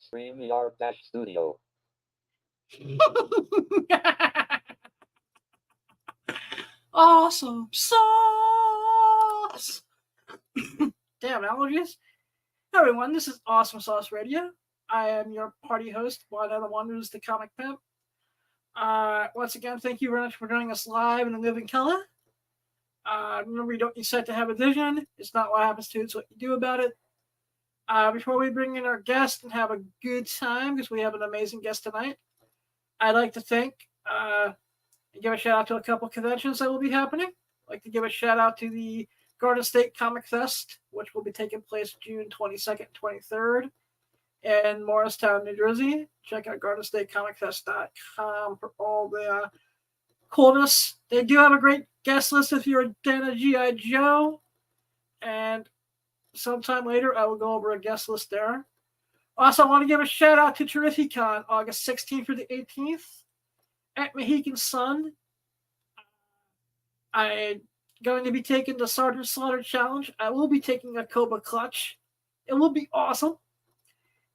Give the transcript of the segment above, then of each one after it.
StreamYard-Studio. Awesome sauce. Damn allergies. Hey everyone, this is Awesome Sauce Radio. I am your party host, one of the wonders, the comic pimp. Once again, thank you very much for joining us live in the living color. Remember, you don't decide to have a vision. It's not what happens to it, it's what you do about it. Before we bring in our guest and have a good time, because we have an amazing guest tonight, I'd like to and give a shout out to a couple conventions that will be happening. I'd like to give a shout out to the Garden State Comic Fest, which will be taking place June 22nd, 23rd in Morristown, New Jersey. Check out GardenStateComicFest.com for all the coolness. They do have a great guest list if you're a fan of G.I. Joe. And sometime later, I will go over a guest list there. Also, I want to give a shout out to Terrificon, August 16th through the 18th at Mohegan Sun. I'm going to be taking the Sergeant Slaughter Challenge. I will be taking a Cobra Clutch. It will be awesome.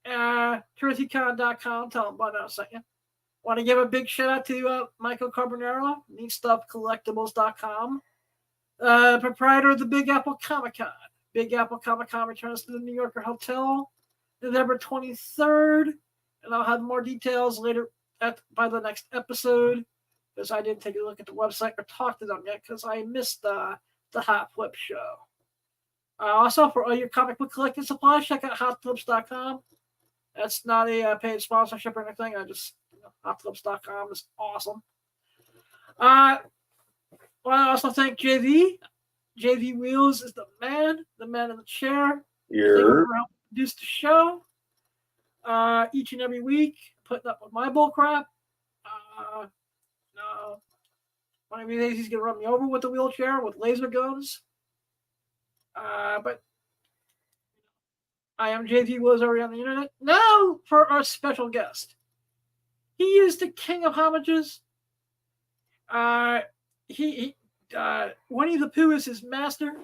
Terrificon.com. Tell them about that in a second. Want to give a big shout out to Michael Carbonaro, NeatStuffCollectibles.com, proprietor of the Big Apple Comic Con. Big Apple Comic Con returns to the New Yorker Hotel November 23rd, and I'll have more details later by the next episode, because I didn't take a look at the website or talk to them yet because I missed the Hot Flip show. Also, for all your comic book collecting supplies, check out hotflips.com. That's not a paid sponsorship or anything. Hotflips.com is awesome. I want to also thank JV. JV Wheels is the man in the chair. Yeah. Thank you for helping produce the show each and every week, putting up with my bull crap. No. One of these days he's going to run me over with the wheelchair with laser guns. But I am JV Wheels over on the internet. Now for our special guest. He is the king of homages. Winnie the Pooh is his master.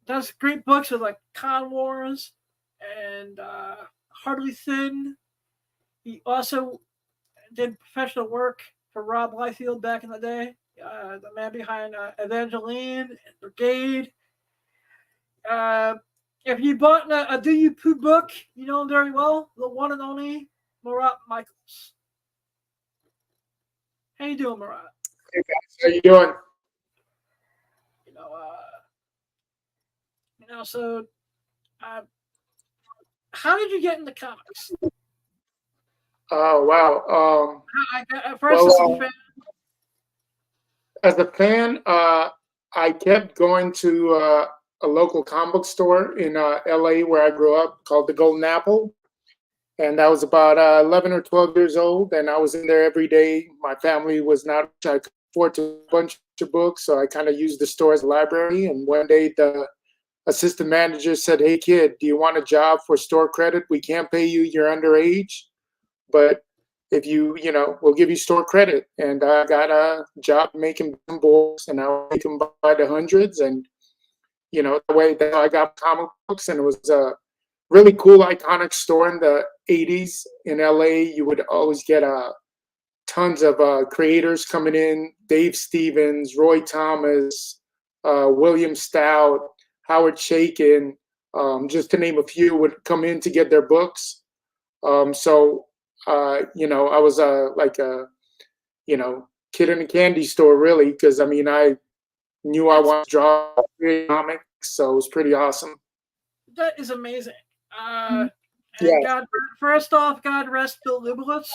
Does great books with like Con Wars and Hardly Thin. He also did professional work for Rob Liefeld back in the day. The man behind Evangeline and Brigade. If you bought a Do You Pooh book, you know him very well. The one and only Marat mychaels. How you doing, Marat? Hey guys, how you doing? So how did you get into comics? Oh wow. As a fan, I kept going to a local comic book store in LA where I grew up called the Golden Apple. And I was about 11 or 12 years old, and I was in there every day. My family was not, I could afford a bunch of books, so I kind of used the store as a library. And one day the assistant manager said, "Hey kid, do you want a job for store credit? We can't pay you, you're underage, but if we'll give you store credit." And I got a job making books, and I would make them by the hundreds. And, that way I got comic books, and it was a really cool, iconic store in the 80s in LA. You would always get tons of creators coming in: Dave Stevens, Roy Thomas, William Stout, Howard Chaykin, just to name a few, would come in to get their books. So I was like a kid in a candy store, really, because I knew I wanted to draw comics, so it was pretty awesome. That is amazing. God, first off, God rest Bill Liebowitz.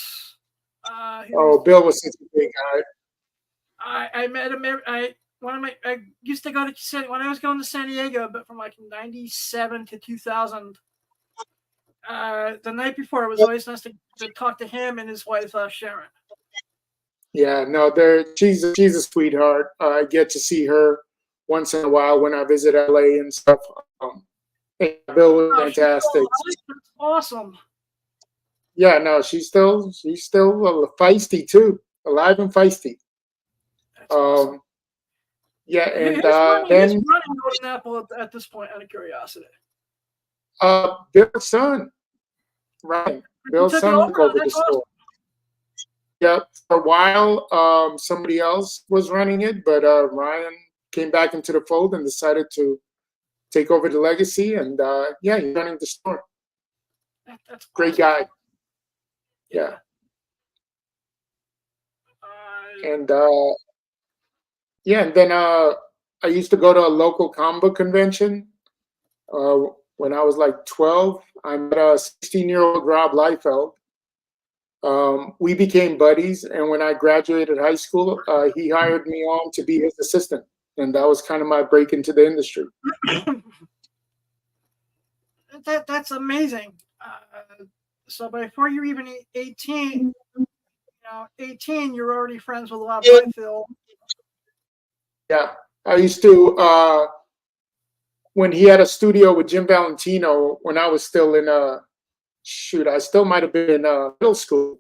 Bill was such a great guy. I met him. I used to go to when I was going to San Diego, but from like 97 to 2000. The night before, it was always nice to talk to him and his wife Sharon. Yeah, no, she's a sweetheart. I get to see her once in a while when I visit LA and stuff. Bill was fantastic. That's awesome. Yeah, no, she's still feisty too, alive and feisty. Awesome. Yeah, and who's running Golden Apple at this point, out of curiosity? Bill's son. Ryan. You Bill's took it son took over. over the That's store. awesome. Yeah, for a while, somebody else was running it, but Ryan came back into the fold and decided to take over the legacy. And yeah, he's running the store. That's Great awesome. guy. Yeah. Yeah. Uh, And yeah, and then I used to go to a local comic book convention when I was like 12. I met a 16-year-old Rob Liefeld. We became buddies, and when I graduated high school, he hired me on to be his assistant, and that was kind of my break into the industry. that's amazing. So before you're even 18, 18, you're already friends with Rob Liefeld. Yeah, I used to when he had a studio with Jim Valentino when I was still in shoot, I still might have been in middle school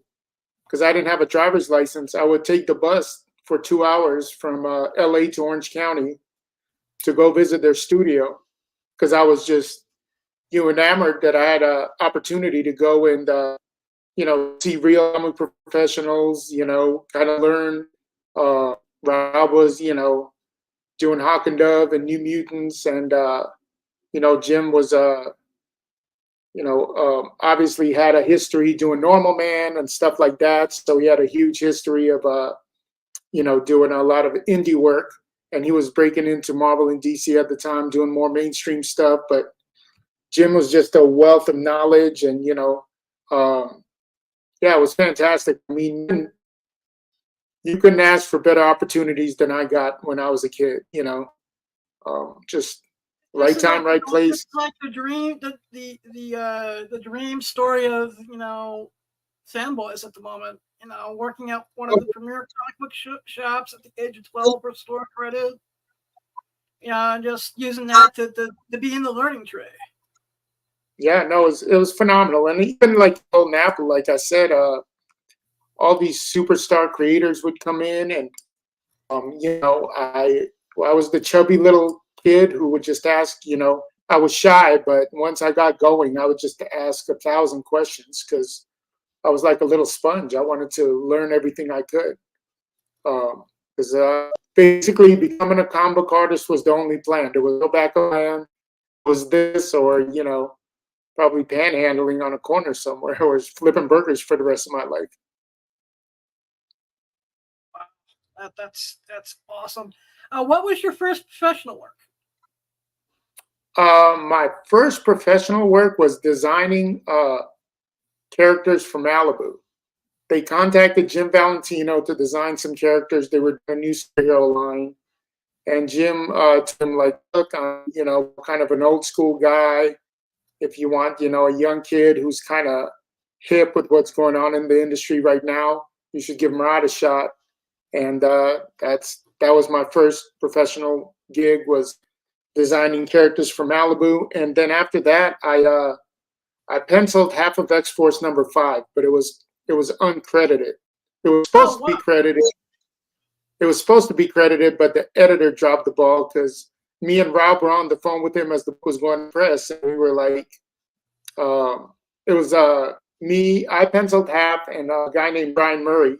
because I didn't have a driver's license. I would take the bus for 2 hours from LA to Orange County to go visit their studio because I was just enamored that I had an opportunity to go and see real comic professionals, kind of learn. Rob was, doing Hawk and Dove and New Mutants, and Jim was obviously had a history doing Normal Man and stuff like that. So he had a huge history of doing a lot of indie work, and he was breaking into Marvel and DC at the time, doing more mainstream stuff. But Jim was just a wealth of knowledge, and yeah, it was fantastic. I mean, you couldn't ask for better opportunities than I got when I was a kid. Just right time, right place. It's like the dream, the dream story of fanboys at the moment. Working at one of the premier comic book shops at the age of 12 for store credit. And just using that to be in the learning tray. Yeah, no, it was phenomenal, and even like Golden Apple, like I said, all these superstar creators would come in, and I was the chubby little kid who would just ask. I was shy, but once I got going, I would just ask 1,000 questions because I was like a little sponge. I wanted to learn everything I could. Because basically, becoming a comic book artist was the only plan. There was no backup plan. It was this, or probably panhandling on a corner somewhere, or flipping burgers for the rest of my life. That's awesome. What was your first professional work? My first professional work was designing characters for Malibu. They contacted Jim Valentino to design some characters. They were a new superhero line, and Jim told him like, "Look, I'm kind of an old school guy. If you want a young kid who's kind of hip with what's going on in the industry right now, you should give Marat a shot." And that was my first professional gig, was designing characters for Malibu. And then after that, I penciled half of X Force #5, but it was uncredited. It was supposed to be credited. It was supposed to be credited, but the editor dropped the ball because me and Rob were on the phone with him as the book was going to press, and we were like, it was me. I penciled half, and a guy named Brian Murray,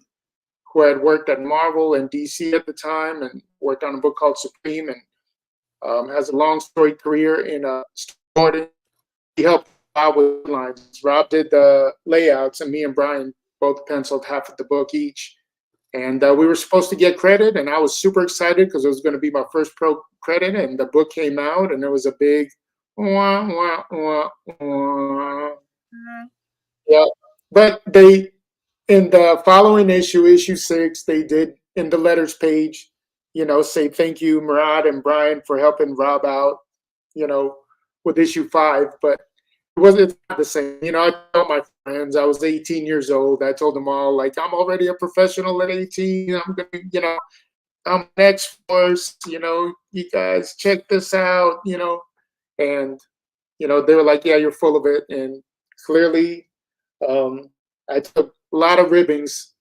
who had worked at Marvel and DC at the time, and worked on a book called Supreme, and has a long storied career in storyboarding. He helped out with lines. Rob did the layouts, and me and Brian both penciled half of the book each. And we were supposed to get credit, and I was super excited because it was going to be my first pro credit. And the book came out, and there was a big wah, wah, wah, wah. Yeah, but they, in the following issue, issue 6, they did in the letters page, say thank you, Marat and Brian, for helping Rob out, with issue 5. But it's not the same. I told my friends I was 18 years old. I told them all, like, I'm already a professional at 18. I'm gonna, I'm X Force. You guys check this out. And they were like, yeah, you're full of it. And clearly, I took a lot of ribbings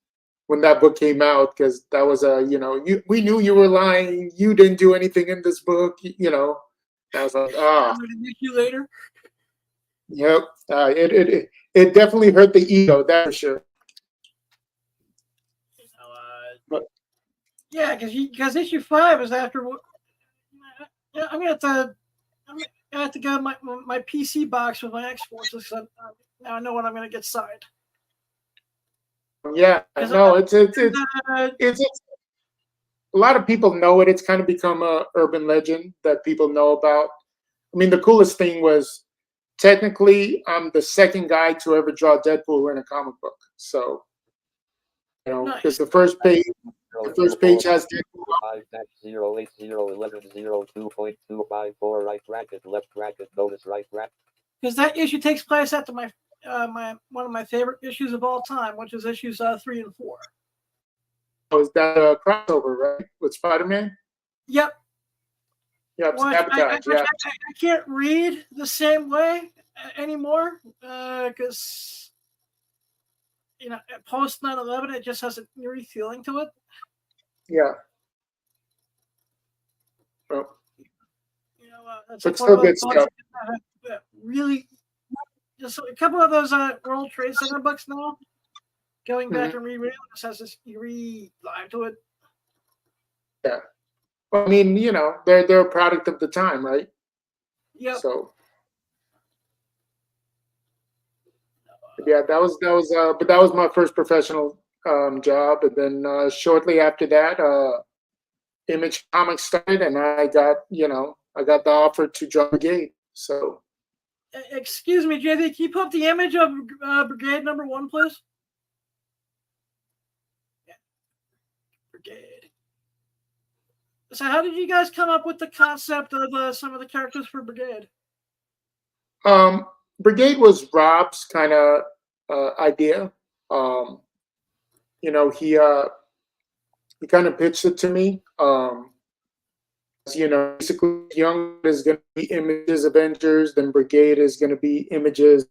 when that book came out because that was we knew you were lying. You didn't do anything in this book. I was like, ah. You later. Yep. It definitely hurt the ego, that's for sure. You know, But yeah, because issue 5 is after. Yeah, I'm gonna have to. I'm gonna have to go my PC box with my X Forces. Now I know what I'm gonna get signed. yeah, Because no, uh, it's a lot of people know it. It's kind of become a urban legend that people know about. I mean, the coolest thing was technically I'm the second guy to ever draw Deadpool in a comic book. So, because nice. the first page has Deadpool. 5-080-02.254 right bracket left bracket bonus right bracket. Because that issue takes place after my one of my favorite issues of all time, which is issues 3 and 4. Oh, is that a crossover, right? With Spider-Man? Yep. Yep, Which sabotage. Yeah. I can't read the same way anymore because post 9/11 it just has an eerie feeling to it. Yeah. Well, It's but like one still of those good books stuff. that really just a couple of those World Trade Center books now. Going back Mhm. and rereading this has this eerie vibe to it. Yeah. Well, I mean, they're a product of the time, right? Yep. So yeah, but that was my first professional job, and then shortly after that, Image Comics started, and I got the offer to draw Brigade. So Excuse me, JD, can you put up the image of Brigade #1, please? Yeah. Brigade. So, how did you guys come up with the concept of some of the characters for Brigade? um, Brigade was Rob's kind of idea. Um, you know, he kind of pitched it to me. Basically, Young is going to be Images Avengers, then Brigade is going to be Images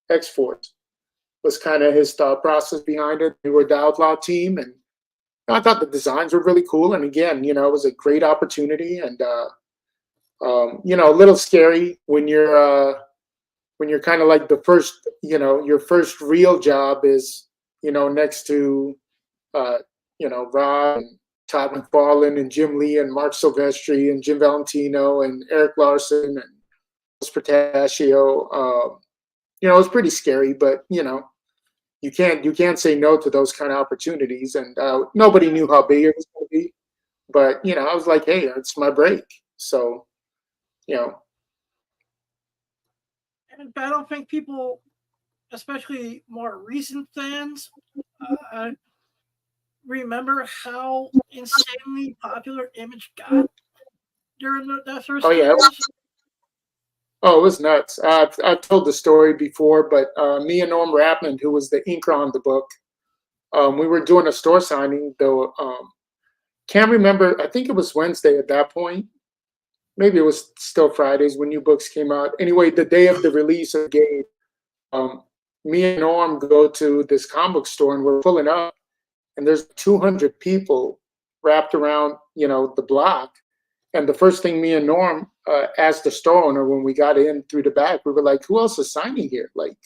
X Force. Was kind of his thought process behind it. We were the Outlaw team, and I thought the designs were really cool. And again, it was a great opportunity, and a little scary when you're kind of like the first, your first real job is, next to, uh, Rob and Todd McFarlane and Jim Lee and Mark Silvestri and Jim Valentino and Eric Larson and Portaccio. It was pretty scary, but you can't say no to those kind of opportunities. And nobody knew how big it was going to be, but I was like, hey, it's my break. So you know, And I don't think people, especially more recent fans, uh, remember how insanely popular Image got during that first oh few yeah, years. it was nuts. I've told the story before, but me and Norm Rapman, who was the inker on the book, we were doing a store signing. Though can't remember. I think it was Wednesday at that point. Maybe it was still Fridays when new books came out. Anyway, the day of the release of Game, um, me and Norm go to this comic book store and we're pulling up, and there's 200 people wrapped around, the block. And the first thing me and Norm asked the store owner when we got in through the back, we were like, "Who else is signing here? Like,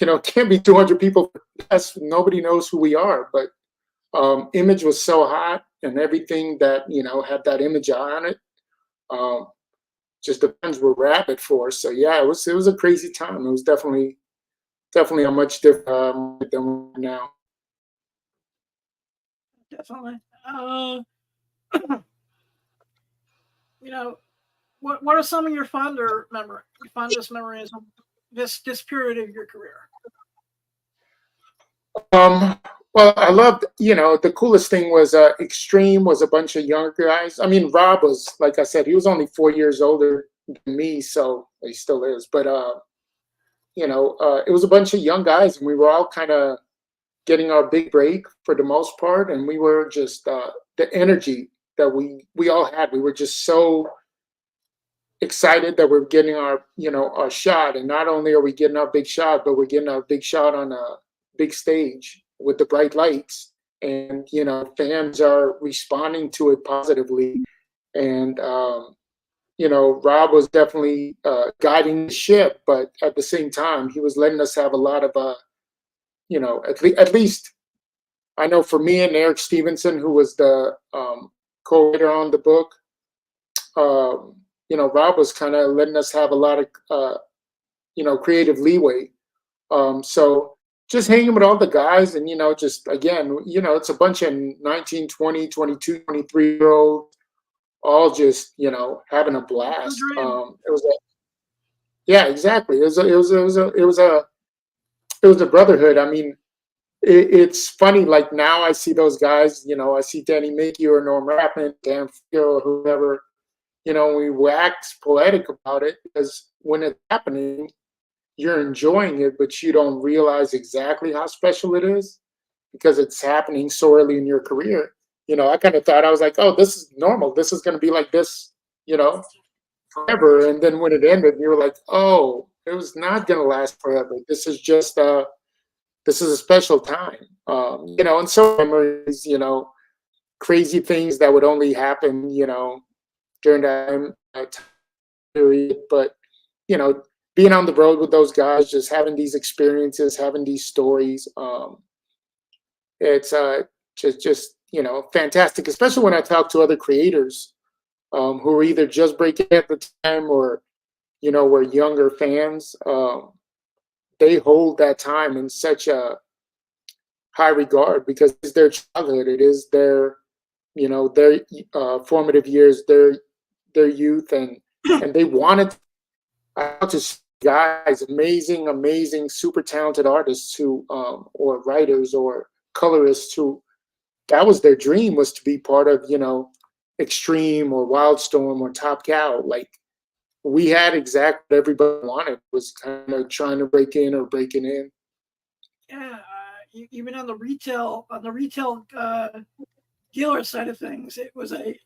it can't be 200 people. Yes, nobody knows who we are." But Image was so hot, and everything that had that image on it. Um, just the fans were rabid for. So yeah, it was a crazy time. It was definitely a much different than now. Definitely. You know, what are some of your fondest memories of this period of your career? Um, well, I loved, the coolest thing was Extreme was a bunch of younger guys. I mean, Rob was, like I said, he was only 4 years older than me, so he still is. But it was a bunch of young guys, and we were all kind of getting our big break for the most part, and we were just the energy that we all had. We were just so excited that we're getting our shot, and not only are we getting our big shot, but we're getting our big shot on a big stage with the bright lights, and fans are responding to it positively, and Rob was definitely guiding the ship, but at the same time, he was letting us have a lot of, at least I know for me and Eric Stevenson, who was the co-writer on the book, Rob was kind of letting us have a lot of, creative leeway. So just hanging with all the guys and, just again, it's a bunch of 19, 20, 22, 23 year olds all just, having a blast. It was yeah, exactly. It was a brotherhood. I mean, it's funny. Like now, I see those guys. I see Danny Mickey or Norm Rappin, Dan Field, or whoever. We wax poetic about it because when it's happening, you're enjoying it, but you don't realize exactly how special it is because it's happening so early in your career. I kind of thought I was like, oh, this is normal. This is going to be like this, forever. And then when it ended, you were like, oh, it was not going to last forever. This is just this is a special time. And so memories, crazy things that would only happen, during that time period. But you know, being on the road with those guys, just having these experiences, having these stories, it's just fantastic. Especially when I talk to other creators who are either just breaking at the time or were younger fans. They hold that time in such a high regard because it's their childhood. It is their formative years, their youth, and they wanted to see guys, amazing, super talented artists who or writers or colorists who that was their dream, was to be part of Extreme or Wildstorm or Top Cow. Like we had exactly what everybody wanted, was kind of trying to break in or breaking in. Yeah, even on the retail dealer side of things, it was a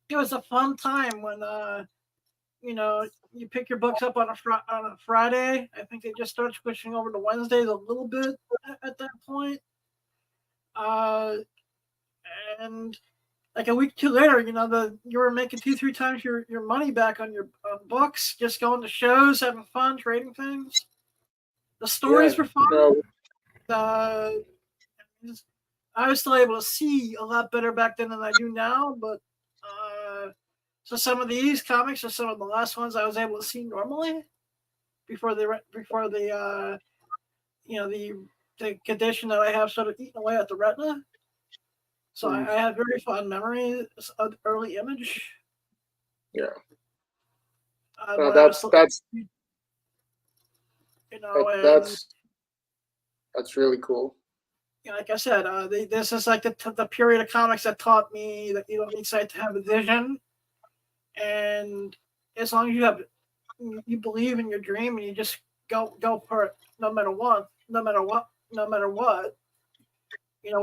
it was a fun time when you pick your books up on a Friday. I think they just started switching over to Wednesdays a little bit at that point. Uh, and like a week or two later, you were making 2-3 times your money back on your books, just going to shows, having fun, trading things. The stories Yeah, were fun. I was still able to see a lot better back then than I do now, but so some of these comics are some of the last ones I was able to see normally before the the condition that I have started eating away at the retina. So I have very fond memories of the early Image. yeah. That's that's really cool. Like I said, this is like the period of comics that taught me that you don't need sight to have a vision, and as long as you believe in your dream and you just go for it, no matter what, with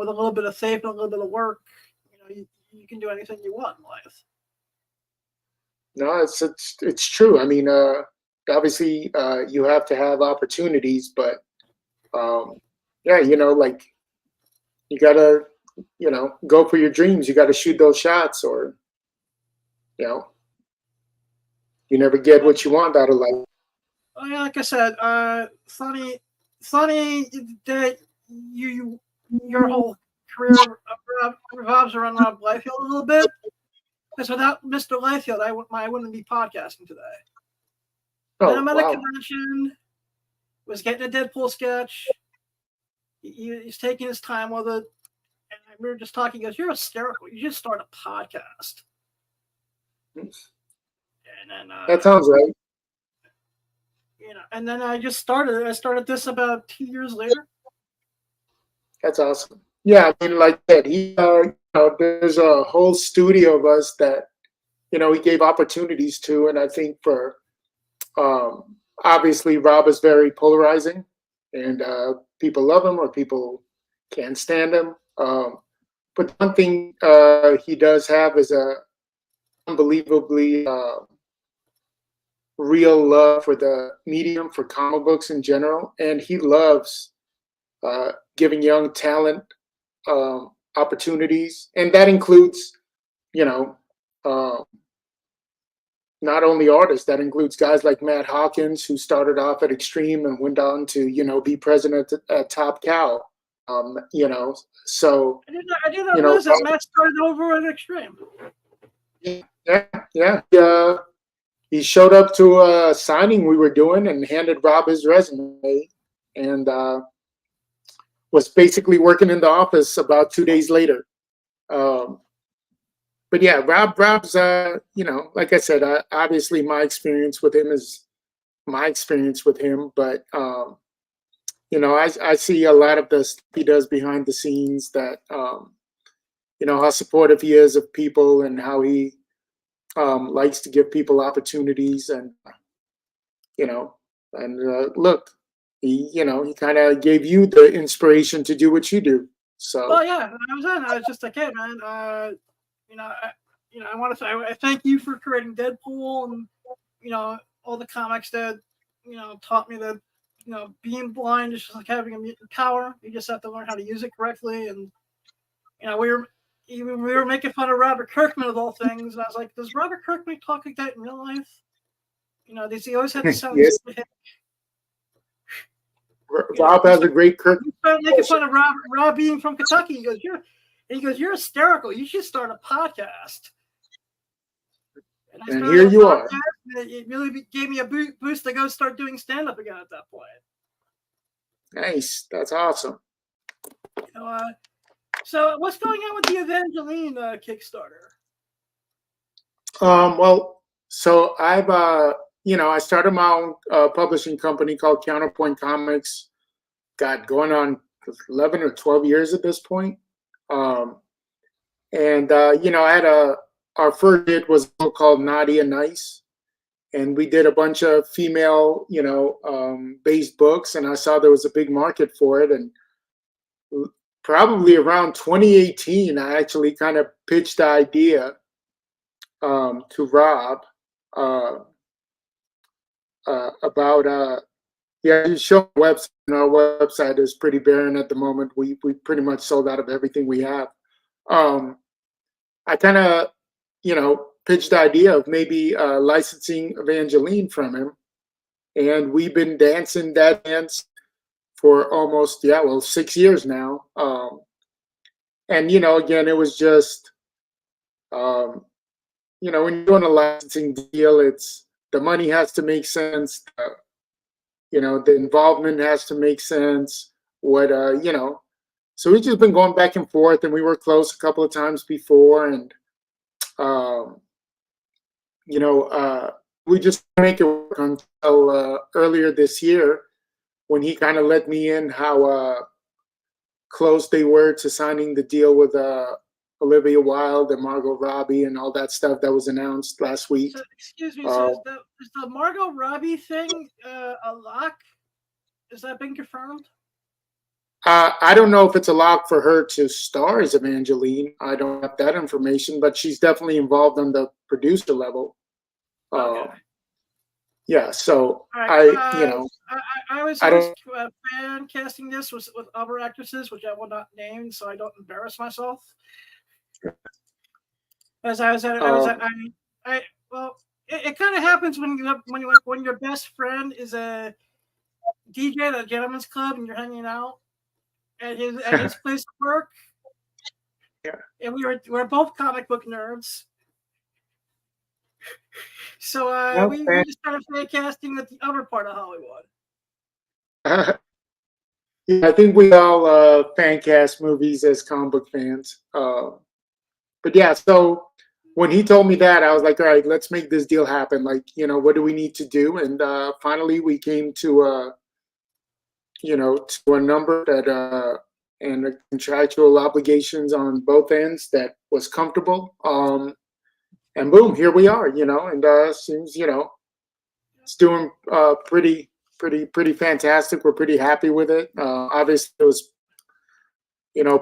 a little bit of faith and a little bit of work, you can do anything you want in life. No, it's true. I mean, obviously, you have to have opportunities, but yeah, like you gotta, go for your dreams. You gotta shoot those shots, or you never get what you want out of life. Like I said, Sonny, that your whole career revolves around Rob Liefeld a little bit. Because without Mr. Liefeld, I wouldn't be podcasting today. Met him at a convention, was getting a Deadpool sketch. He's taking his time with it. And we were just talking. He goes, "You're hysterical. You should start a podcast." And then that sounds right. And then I just started. I started this about 2 years later. That's awesome. Yeah, I mean, like that. There's a whole studio of us that he gave opportunities to, and I think for obviously Rob is very polarizing, and people love him or people can't stand him. But one thing he does have is a unbelievably real love for the medium, for comic books in general, and he loves giving young talent opportunities, and that includes, not only artists, that includes guys like Matt Hawkins, who started off at Extreme and went on to, be president at Top Cow. So, I did not realize that Matt started over at Extreme. Yeah. He showed up to a signing we were doing and handed Rob his resume, and was basically working in the office about 2 days later. But yeah, Rob's, like I said, obviously my experience with him is my experience with him, but I see a lot of the stuff he does behind the scenes, that how supportive he is of people, and how he likes to give people opportunities, and look, he kind of gave you the inspiration to do what you do. So. Well, yeah, I was just like, hey, man, I want to say I thank you for creating Deadpool, and all the comics that taught me that being blind is just like having a mutant power. You just have to learn how to use it correctly. And we were making fun of Robert Kirkman of all things, and I was like, does Robert Kirkman talk like that in real life? Does he always have to sound yes. Rob has a great Kirk. He started making fun of Rob being from Kentucky. He goes, you're hysterical. You should start a podcast. And here you are. It really gave me a boost to go start doing stand-up again at that point. Nice. That's awesome. So what's going on with the Evangeline Kickstarter? Well, so I've, I started my own publishing company called Counterpoint Comics. God, going on 11 or 12 years at this point. I had our first hit was a book called Naughty and Nice. And we did a bunch of female, based books, and I saw there was a big market for it. And probably around 2018, I actually kind of pitched the idea to Rob about you show website. And our website is pretty barren at the moment. We pretty much sold out of everything we have. I kind of pitched the idea of maybe licensing Evangeline from him, and we've been dancing that dance for almost 6 years now. And again, it was just when you're doing a licensing deal, it's the money has to make sense. The involvement has to make sense. So we've just been going back and forth, and we were close a couple of times before, and we just make it work until earlier this year, when he kind of let me in how close they were to signing the deal with Olivia Wilde and Margot Robbie and all that stuff that was announced last week. So, excuse me, so is the Margot Robbie thing a lock? Has that been confirmed? I don't know if it's a lock for her to star as Evangeline. I don't have that information, but she's definitely involved on the producer level. Okay. Yeah, so right. I was fan casting this with other actresses, which I will not name, so I don't embarrass myself. As I was at, it kind of happens when your best friend is a DJ at a gentleman's club and you're hanging out at his place of work. Yeah. And we're both comic book nerds. So we just started fan casting with the other part of Hollywood. Yeah, I think we all fan cast movies as comic book fans. But yeah, so when he told me that, I was like, all right, let's make this deal happen. Like, what do we need to do? And finally we came to to a number that and the contractual obligations on both ends that was comfortable. And boom, here we are, and seems, it's doing pretty fantastic. We're pretty happy with it. Obviously it was,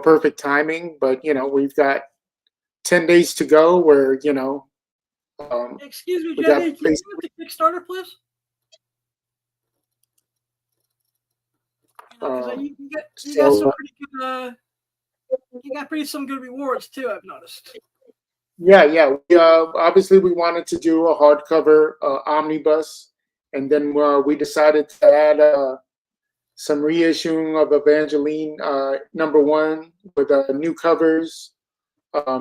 perfect timing, but we've got 10 days to go where, excuse me, Jenny, can you give the Kickstarter, please? You got some pretty good. You got some good rewards too. I've noticed. Yeah. Obviously, we wanted to do a hardcover omnibus, and then we decided to add some reissuing of Evangeline #1 with new covers.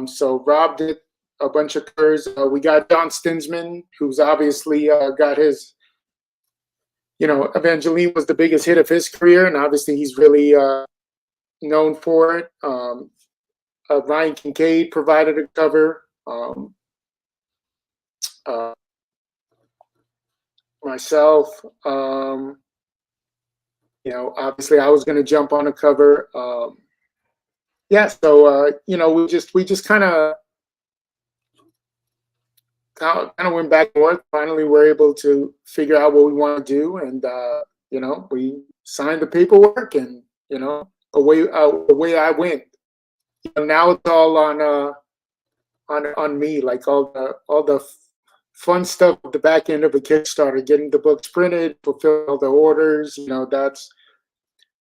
So Rob did a bunch of covers. We got John Stinsman, who's obviously got his, Evangeline was the biggest hit of his career, and obviously he's really known for it. Ryan Kincaid provided a cover. Uh, Myself, obviously I was going to jump on a cover. Yeah, so we just kind of went back and forth. Finally, we're able to figure out what we want to do, and we signed the paperwork, and away I went. Now it's all on me, like all the fun stuff at the back end of a Kickstarter, getting the books printed, fulfill all the orders.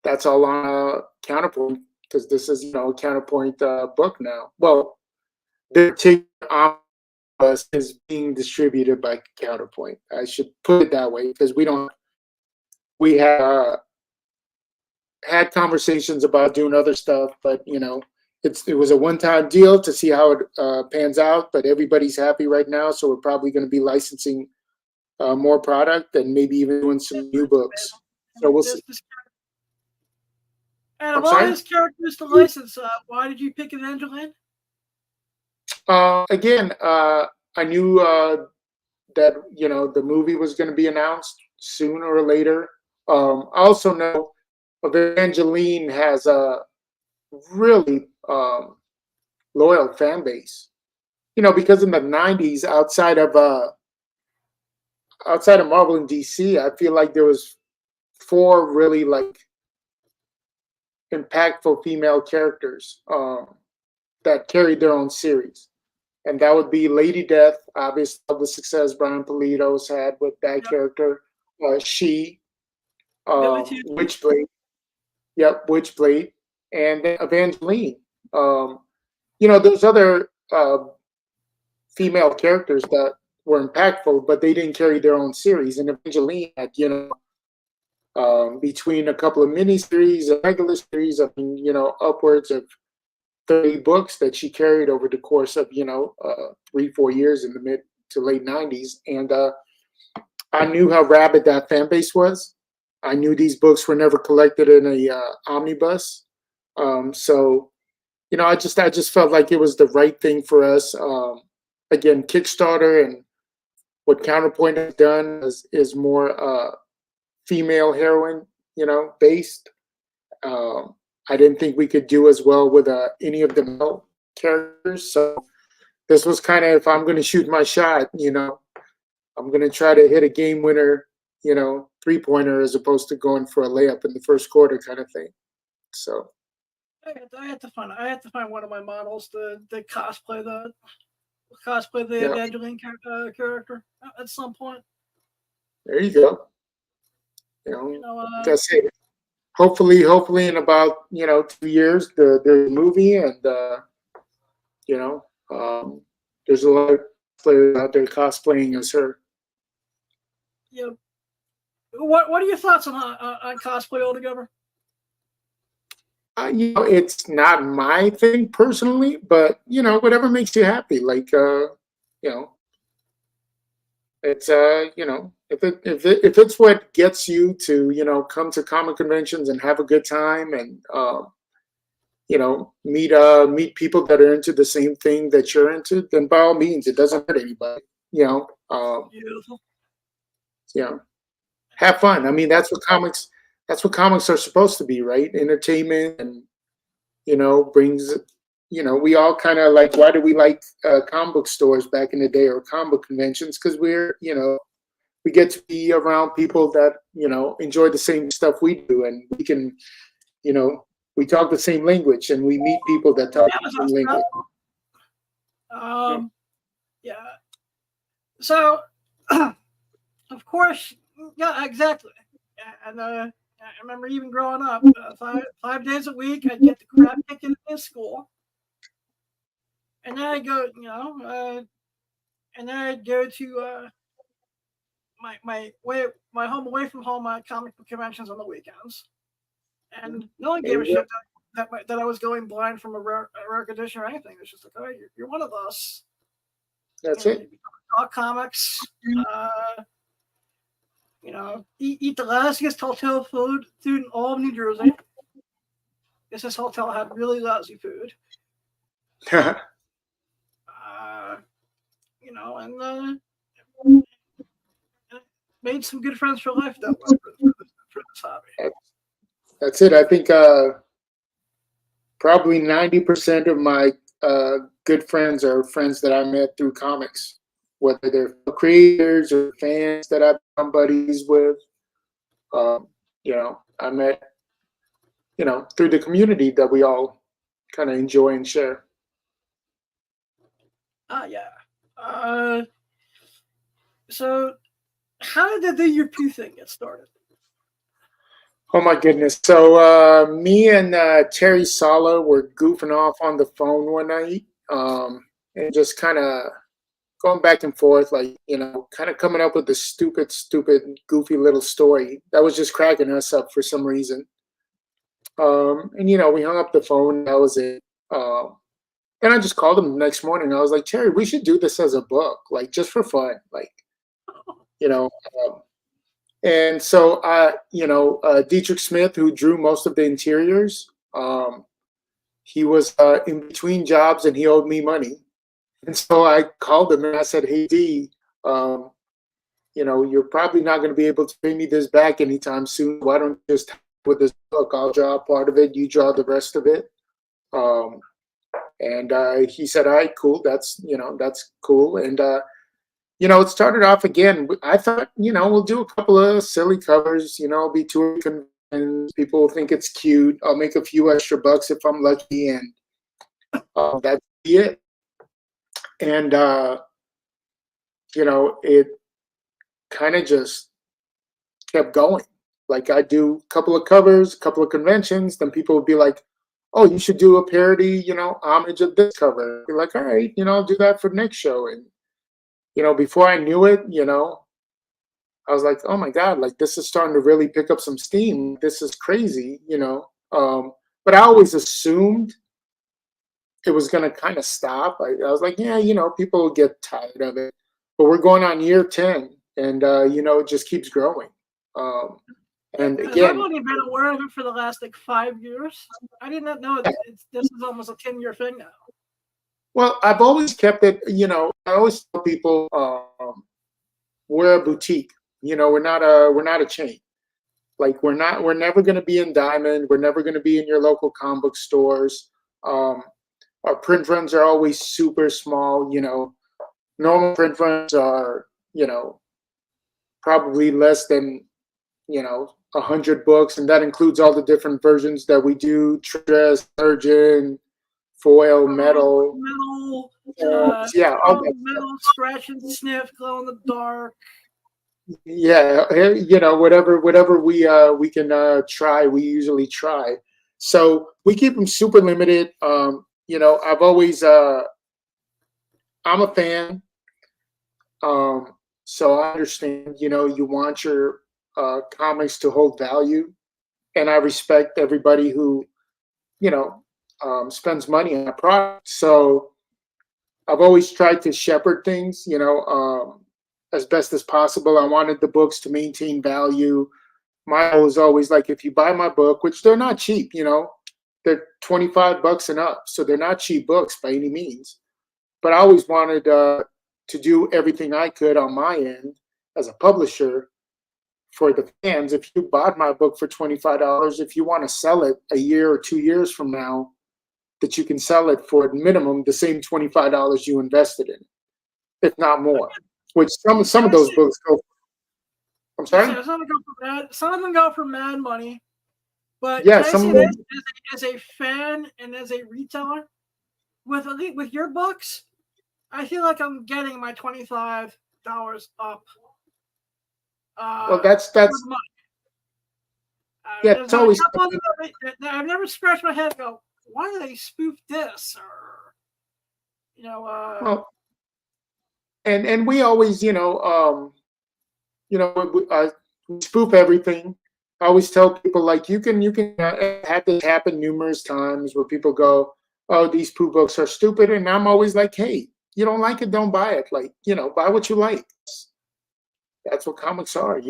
That's all on Counterpoint, because this is a Counterpoint book now. Well, the particular omnibus is being distributed by Counterpoint. I should put it that way, because we have had conversations about doing other stuff, but it was a one-time deal to see how it pans out. But everybody's happy right now, so we're probably going to be licensing more product and maybe even doing some new books. So we'll see. And of all his characters to license, why did you pick Evangeline? Again, I knew that the movie was going to be announced sooner or later. I also know Evangeline has a really loyal fan base. Because in the '90s, outside of Marvel and DC, I feel like there was 4 really impactful female characters that carried their own series. And that would be Lady Death, obviously, the success Brian Pulido's had with that character. She, Witchblade. Yep, Witchblade. And then Evangeline. There's other female characters that were impactful, but they didn't carry their own series. And Evangeline had, between a couple of miniseries, a regular series, upwards of 30 books that she carried over the course of 3-4 years in the mid to late '90s. And I knew how rabid that fan base was. I knew these books were never collected in a omnibus. So I just felt like it was the right thing for us. Again, Kickstarter and what Counterpoint has done is more female heroine based. I didn't think we could do as well with any of the male characters. So this was kind of, if I'm going to shoot my shot, I'm going to try to hit a game winner, 3-pointer, as opposed to going for a layup in the first quarter kind of thing. So I had to find one of my models to cosplay the Evangeline character at some point. There you go. Like I say, hopefully in about 2 years there's a movie, and there's a lot of players out there cosplaying as her. Yeah. What are your thoughts on cosplay altogether? It's not my thing personally, but whatever makes you happy. Like it's if it's what gets you to come to comic conventions and have a good time, and meet people that are into the same thing that you're into, then by all means, it doesn't hurt anybody. Beautiful. Have fun. I mean, that's what comics are supposed to be, right? Entertainment, and brings, we all kind of like, why do we like comic book stores back in the day, or comic book conventions? Because we get to be around people that enjoy the same stuff we do, and we can we talk the same language, and we meet people that talk the same language. Yeah. So of course, yeah, exactly. And I remember even growing up, 5 days a week, I'd get the crap kicked in school. and then I go, and then I go to my home away from home comic book conventions on the weekends, and no one There gave a you go. shit that I was going blind from a rare condition or anything. It's just like, oh, you're one of us. That's it. Talk comics. Eat the lousiest hotel food in all of New Jersey. This hotel had really lousy food. And made some good friends for life that way for this hobby. That's it. I think probably 90% of my good friends are friends that I met through comics, whether they're creators or fans that I've become buddies with. I met, through the community that we all kind of enjoy and share. Yeah. So, how did the Your Pooh thing get started? Oh my goodness. So me and Terry Sala were goofing off on the phone one night, and just kind of going back and forth, like, kind of coming up with this stupid, goofy little story that was just cracking us up for some reason. And we hung up the phone. That was it. And I just called him the next morning. I was like, Terry, we should do this as a book, like just for fun, like, you know. And so Dietrich Smith, who drew most of the interiors, he was in between jobs and he owed me money. And so I called him and I said, hey, D, you're probably not going to be able to pay me this back anytime soon. Why don't you just with this book? I'll draw part of it. You draw the rest of it. And he said, all right, cool. That's cool. And, it started off again. I thought, we'll do a couple of silly covers, be too convinced. People will think it's cute. I'll make a few extra bucks if I'm lucky. And that's it. And, it kind of just kept going. Like I do a couple of covers, a couple of conventions, then people would be like, oh, you should do a parody, homage of this cover. Be like, all right, I'll do that for the next show. And, before I knew it, I was like, oh my God, like this is starting to really pick up some steam. This is crazy, but I always assumed it was going to kind of stop. I was like, yeah, people will get tired of it. But we're going on year 10 and, it just keeps growing. And again, I've only been aware of it for the last 5 years. I did not know this is almost a 10-year thing now. Well, I've always kept it, I always tell people we're a boutique. We're not a chain. Like we're never going to be in Diamond. We're never going to be in your local comic book stores. Our print runs are always super small. Normal print runs are, probably less than, 100 books, and that includes all the different versions that we do: dress, surgeon, foil, metal, all that metal, scratch and sniff, glow in the dark. Yeah, whatever we can try, we usually try. So we keep them super limited. I've always I'm a fan. So I understand, you want your comics to hold value, and I respect everybody who, spends money on a product. So I've always tried to shepherd things, as best as possible. I wanted the books to maintain value. My goal is always like, if you buy my book, which they're not cheap, they're $25 and up, so they're not cheap books by any means. But I always wanted to do everything I could on my end as a publisher for the fans. If you bought my book for $25, if you want to sell it a year or 2 years from now, that you can sell it for at minimum the same $25 you invested in it, if not more. Which some of those books go. I'm sorry. Some of them go for mad money, but yeah, can I say this as a fan and as a retailer, with your books, I feel like I'm getting my $25 up. Well, that's money. Yeah, it's always. I've never scratched my head and go, why do they spoof this? Or You know, Well, and we always, we spoof everything. I always tell people like you can have this happen numerous times where people go, "Oh, these poo books are stupid," and I'm always like, "Hey, you don't like it, don't buy it. Like, buy what you like. That's what comics are.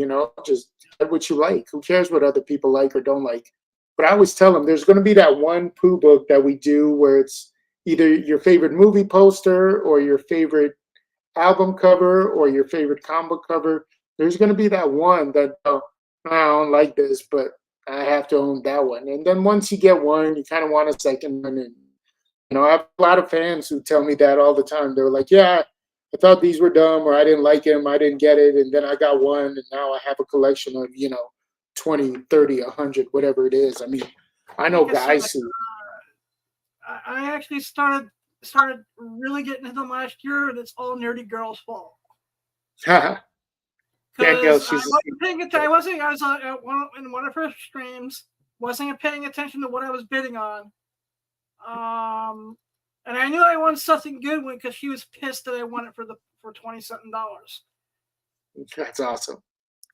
Just get what you like. Who cares what other people like or don't like?" But I always tell them there's going to be that one poo book that we do where it's either your favorite movie poster or your favorite album cover or your favorite comic book cover. There's going to be that one that I don't like this, but I have to own that one. And then once you get one, you kind of want a second one. And I have a lot of fans who tell me that all the time. They're like, "Yeah, I thought these were dumb, or I didn't like them, I didn't get it, and then I got one, and now I have a collection of 20, 30, 100, whatever it is." I mean, I know like I said, guys who I actually started really getting into them last year, and it's all Nerdy Girl's fault. that girl, Because I she's wasn't paying attention. I was in one of her streams. Wasn't paying attention to what I was bidding on. And I knew I won something good because she was pissed that I won it for $20-something. that's awesome.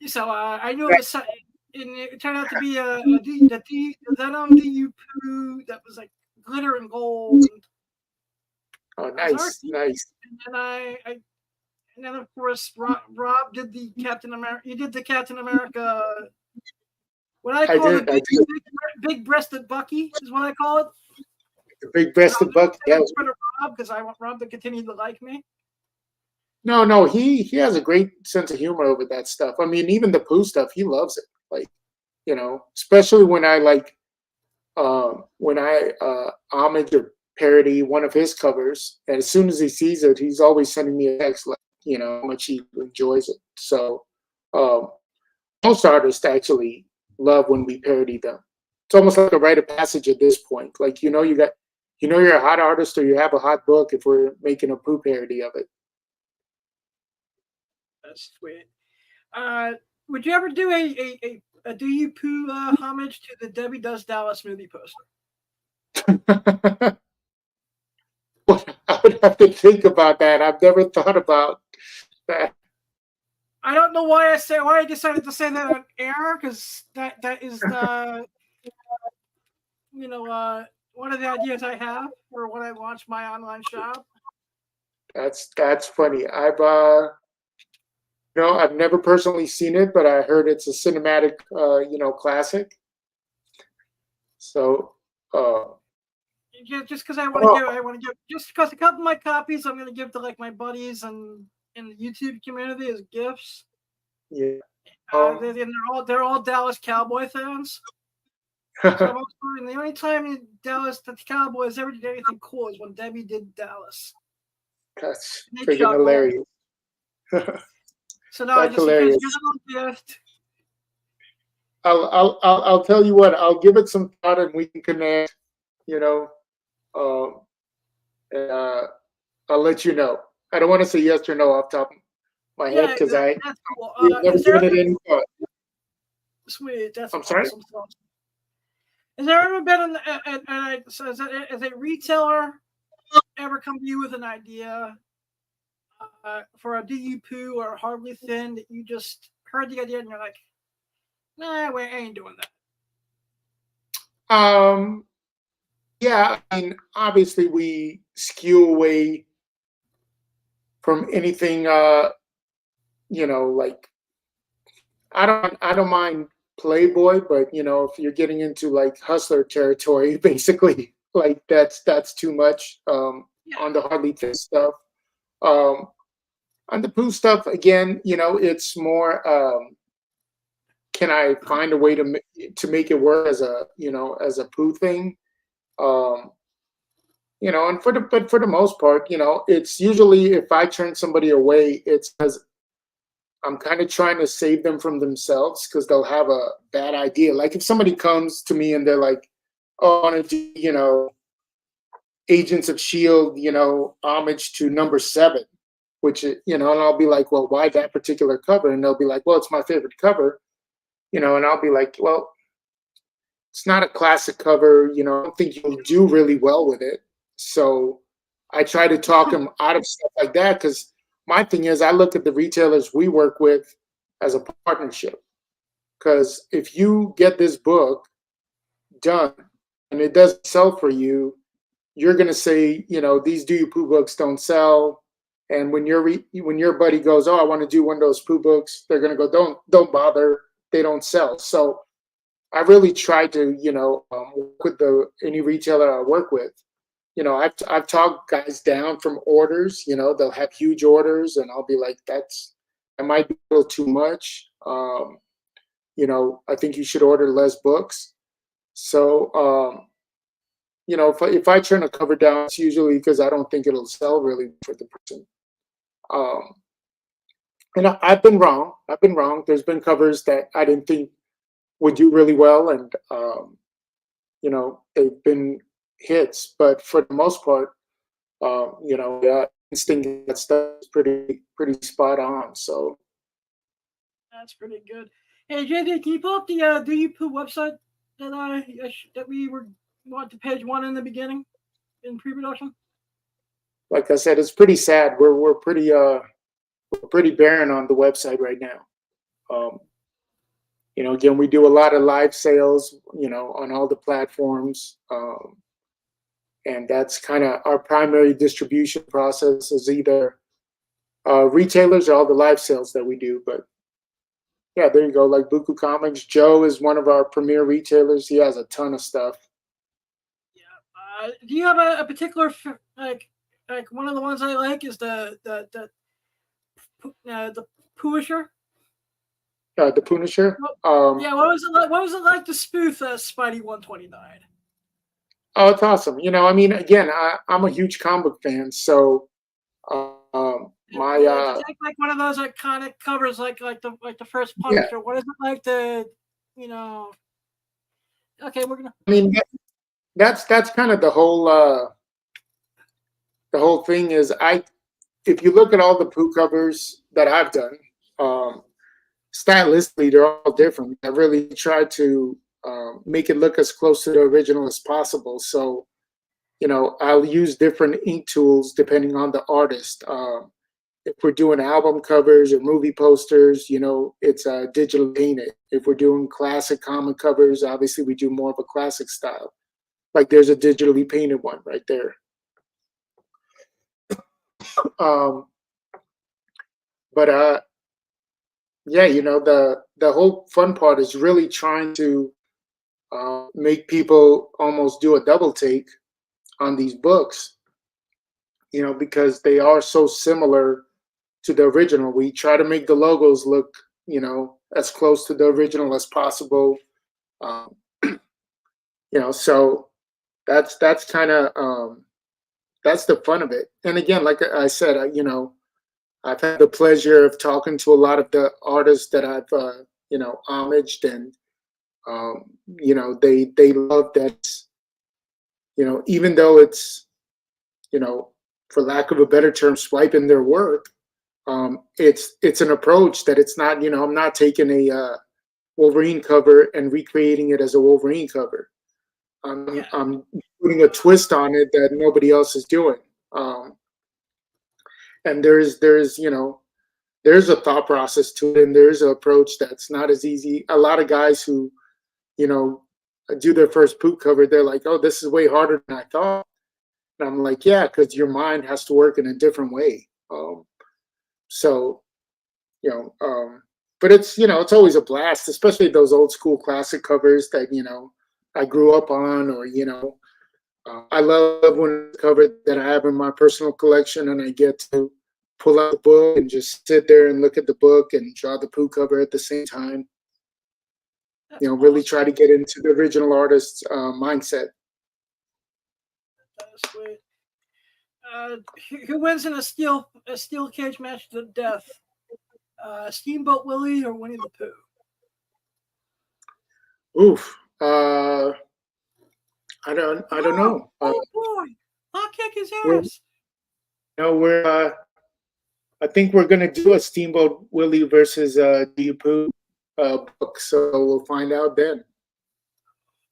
So I knew it was something. And it turned out to be the Venom DU Pooh that was like glitter and gold. Oh, nice, nice. And then of course Rob did the Captain America. He did the Captain America. What I call it, big-breasted Bucky is what I call it. The big-breasted Bucky. Yeah. Rob, because I want Rob to continue to like me. No, he has a great sense of humor over that stuff. I mean, even the Pooh stuff, he loves it. Like, especially when I homage or parody one of his covers, and as soon as he sees it, he's always sending me a text like, how much he enjoys it. So most artists actually love when we parody them. It's almost like a rite of passage at this point. Like, you're a hot artist or you have a hot book if we're making a Pooh parody of it. That's sweet. Would you ever do a Do You Pooh homage to the Debbie Does Dallas movie poster? I would have to think about that. I've never thought about that. I don't know why I decided to say that on air, because that is the one of the ideas I have for when I launch my online shop. That's funny. I've never personally seen it, but I heard it's a cinematic classic. So just because I want to give just because a couple of my copies I'm going to give to like my buddies and in the YouTube community as gifts. Yeah. They're all Dallas Cowboy fans. So the only time in Dallas that the Cowboys ever did anything cool is when Debbie did Dallas. That's freaking hilarious. So now that's hilarious. Just a little gift. I'll tell you what. I'll give it some thought and we can connect. I'll let you know. I don't want to say yes or no off the top of my head because that's cool. never given it any thought. Sweet. That's I'm sorry. Awesome. Has there ever been as a retailer ever come to you with an idea for a DU Pooh or Hardly Thin that you just heard the idea and you're like, nah, we ain't doing that? Yeah, I mean, obviously we skew away from anything like I don't mind Playboy, but if you're getting into like hustler territory, basically, like that's too much on the Hardly Thin stuff. On the Pooh stuff, again, it's more can I find a way to make it work as a Pooh thing? And for the most part, it's usually if I turn somebody away, it's because I'm kind of trying to save them from themselves because they'll have a bad idea. Like if somebody comes to me and they're like, "Oh, I want to do, Agents of S.H.I.E.L.D., homage to number 7, which, and I'll be like, "Well, why that particular cover?" And they'll be like, "Well, it's my favorite cover," and I'll be like, "Well, it's not a classic cover, I don't think you'll do really well with it. So I try to talk them out of stuff like that because my thing is I look at the retailers we work with as a partnership. Because if you get this book done and it doesn't sell for you, you're going to say, these Do You Poo books don't sell. And when when your buddy goes, oh, I want to do one of those poo books, they're going to go, don't bother. They don't sell. So I really try to, work with any retailer I work with. I've talked guys down from orders. They'll have huge orders, and I'll be like, that might be a little too much. I think you should order less books. So, if I turn a cover down, it's usually because I don't think it'll sell really for the person. And I've been wrong. There's been covers that I didn't think would do really well, and they've been hits. But for the most part, instinct that stuff is pretty spot on. So That's pretty good. Hey JJ, can you pull up the Do You Poo website that we were on to page 1 in the beginning in pre-production? like I said, it's pretty sad. We're pretty barren on the website right now. Again, we do a lot of live sales, on all the platforms. And that's kind of our primary distribution process is either retailers or all the live sales that we do. But yeah, there you go. Like Buku Comics, Joe is one of our premier retailers. He has a ton of stuff. Yeah. Do you have a particular like one of the ones I like is the Punisher? The Punisher. Yeah. What was it like? What was it like to spoof Spidey 129? Oh, it's awesome. Again, I'm a huge comic book fan, so to take like one of those iconic covers, like the first Punisher. Yeah. What is it like to, Okay, we're gonna. That's kind of the whole thing is if you look at all the Pooh covers that I've done, stylistically they're all different. I really try to make it look as close to the original as possible. So, I'll use different ink tools depending on the artist. If we're doing album covers or movie posters, it's digital painted. If we're doing classic comic covers, obviously we do more of a classic style. Like there's a digitally painted one right there. But yeah, the whole fun part is really trying to make people almost do a double take on these books, because they are so similar to the original. We try to make the logos look, as close to the original as possible. So that's kind of that's the fun of it. And again, like I said, I've had the pleasure of talking to a lot of the artists that I've homaged, and they love that. Even though it's for lack of a better term, swiping their work. It's an approach that it's not, I'm not taking a Wolverine cover and recreating it as a Wolverine cover. I'm putting a twist on it that nobody else is doing. And there's a thought process to it, and there's an approach that's not as easy. A lot of guys who, do their first Pooh cover, they're like, oh, this is way harder than I thought. And I'm like, yeah, because your mind has to work in a different way. So, but it's, it's always a blast, especially those old school classic covers that, I grew up on, or, I love when it's covered that I have in my personal collection and I get to pull out the book and just sit there and look at the book and draw the Pooh cover at the same time. Really try to get into the original artist's mindset. That's sweet. Who wins in a steel cage match to the death? Steamboat Willie or Winnie the Pooh? Oof. I don't know. Oh boy, I'll kick his ass. I think we're gonna do a Steamboat Willie versus Do You Poo book, so we'll find out then.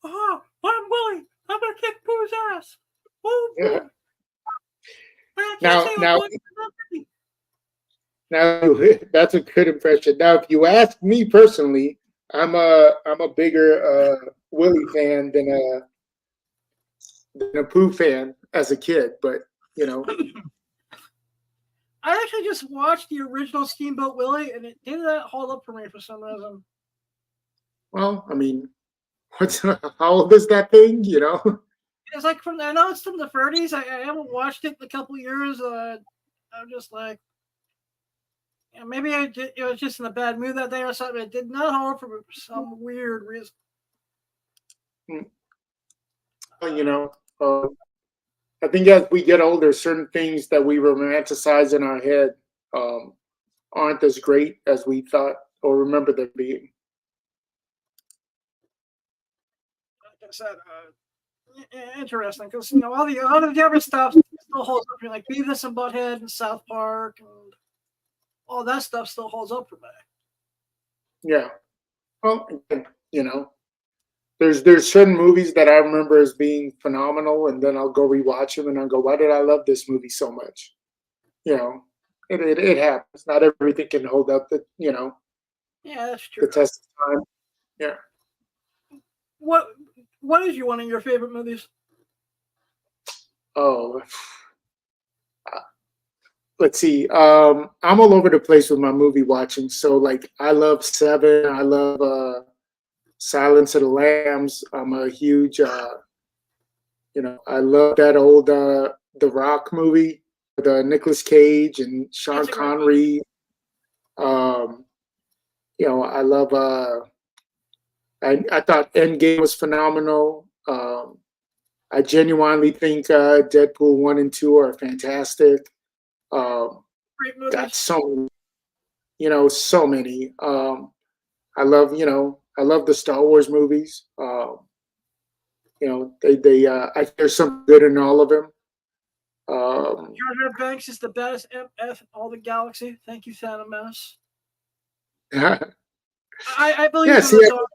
Oh, I'm Willie. I'm gonna kick Pooh's ass. Oh boy. But I can't Now, say now, what movie. now, that's a good impression. Now, if you ask me personally, I'm a bigger Willie fan than a Pooh fan as a kid. But you know, I actually just watched the original Steamboat Willie, and it did not hold up for me for some reason. well, I mean, what's how old is that thing? You know, It's like I know it's from the 30s. I haven't watched it in a couple years. I'm just like, maybe it was just in a bad mood that day or something. It did not hold up for me for some weird reason. you know. I think as we get older, certain things that we romanticize in our head um, aren't as great as we thought or remember them being. Like I said, interesting because all the other stuff still holds up. Like Beavis and Butthead and South Park and all that stuff still holds up for me. Yeah. Well, again, you know, there's certain movies that I remember as being phenomenal, and then I'll go rewatch them, and I'll go, why did I love this movie so much? You know, it happens. Not everything can hold up Yeah, that's the true. test of time. Yeah. What is one of your favorite movies? Oh, let's see. I'm all over the place with my movie watching. So like, I love Seven. I love Silence of the Lambs. I'm a huge, I love that old The Rock movie with Nicolas Cage and Sean That's a great movie. Connery. Um, I love. I thought Endgame was phenomenal. I genuinely think Deadpool 1 and 2 are fantastic. Um, Great got movies. so many. I love the Star Wars movies. There's some good in all of them. Jar Jar Banks is the best MF in all the galaxy. Thank you, Phantom Menace. I believe Yeah, in see, the dark.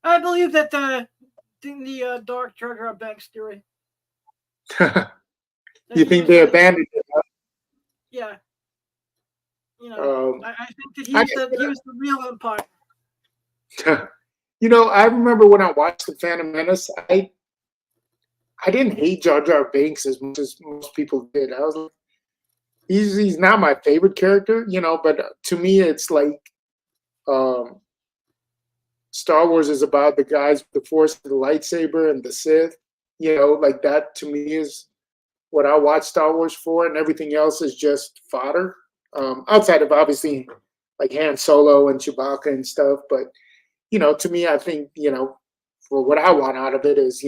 I believe that the dark Jar Jar Banks theory. you think they abandoned it? Yeah. Um, I think that I, he was the real Empire. I remember when I watched the Phantom Menace, I didn't hate Jar Jar Binks as much as most people did. I was like, he's not my favorite character, but to me, it's like um, Star Wars is about the guys with the Force, the lightsaber, and the Sith. Like that to me is what I watch Star Wars for, and everything else is just fodder. Outside of obviously like Han Solo and Chewbacca and stuff, but to me, I think for what I want out of it is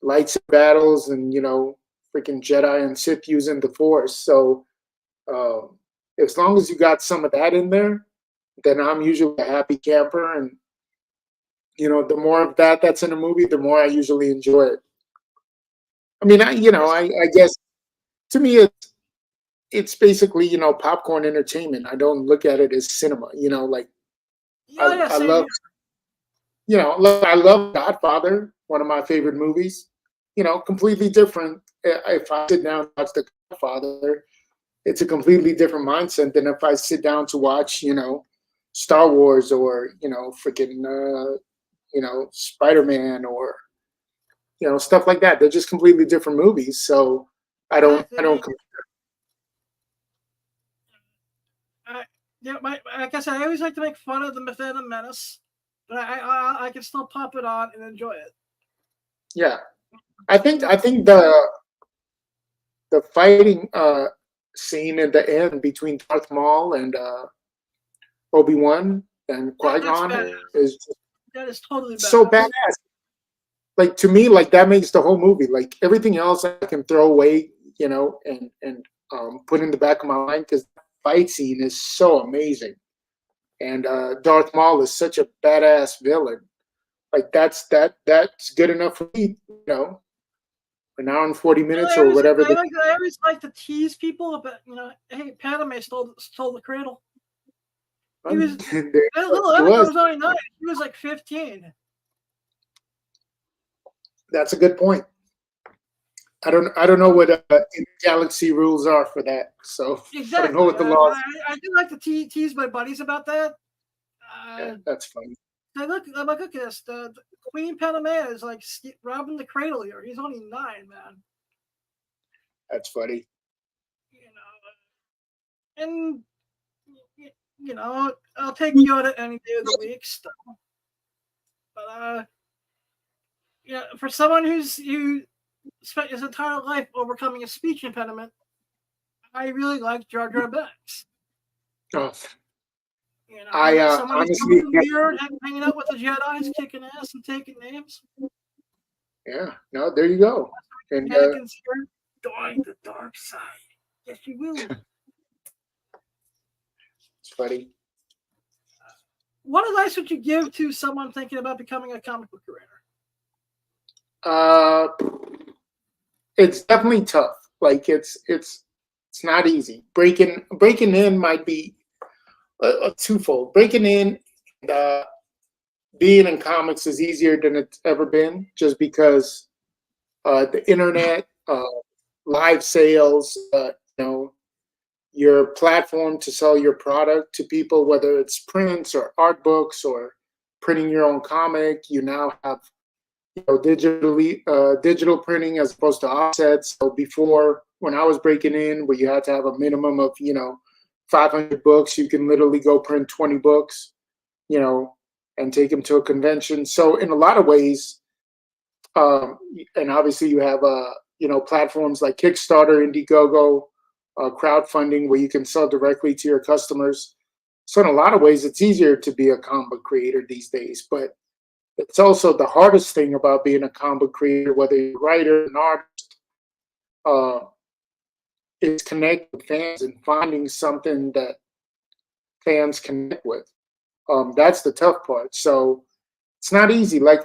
lights battles and freaking Jedi and Sith using the Force. So as long as you got some of that in there, then I'm usually a happy camper. And the more of that's in a movie, the more I usually enjoy it. I mean, I guess to me it's basically popcorn entertainment. I don't look at it as cinema. Like Yeah, I same love here. I love Godfather, one of my favorite movies. Completely different. If I sit down and watch The Godfather, it's a completely different mindset than if I sit down to watch, Star Wars or freaking Spider-Man or stuff like that. They're just completely different movies. So I don't Exactly. Like I said, I always like to make fun of the Phantom Menace, but I can still pop it on and enjoy it. Yeah. I think the fighting scene at the end between Darth Maul and Obi-Wan and That's Qui-Gon badass. is That is totally so badass. badass. Like to me, like that makes the whole movie. Like everything else I can throw away, and put in the back of my mind because the fight scene is so amazing. And Darth Maul is such a badass villain. Like that's good enough for me, an hour and 40 minutes or whatever. I always like to tease people about, hey, Padme stole the cradle. He was little Anakin was only 9. He was like 15. That's a good point. I don't know what galaxy rules are for that. So I don't know Exactly. what the laws. I do like to tease my buddies about that. Yeah, Uh, that's funny. I'm like, look at this. The Queen Panamea is like robbing the cradle here. He's only 9, man. That's funny. You know, and you know, I'll take Yoda any day of the week. Still. But yeah, for someone who spent his entire life overcoming a speech impediment, I really like Jar Jar Binks. Oh, You I know, someone who's honestly, totally weird, hanging out with the Jedi's, kicking ass and taking names. yeah. No, there you go. And Anakin's here, join the dark side. Yes, you will. it's funny. What advice would you give to someone thinking about becoming a comic book creator? Uh, it's definitely tough. Like it's not easy. Breaking in might be a twofold. Breaking in, uh, being in comics is easier than it's ever been, just because the internet, live sales, your platform to sell your product to people, whether it's prints or art books or printing your own comic. You now have digital printing as opposed to offsets. So before, when I was breaking in, where you had to have a minimum of 500 books, you can literally go print 20 books, and take them to a convention. So in a lot of ways, and obviously you have platforms like Kickstarter, Indiegogo, crowdfunding, where you can sell directly to your customers. So in a lot of ways, it's easier to be a comic book creator these days. But it's also the hardest thing about being a comic book creator, whether you're a writer, an artist, uh, is connect with fans and finding something that fans connect with. That's the tough part. So it's not easy. Like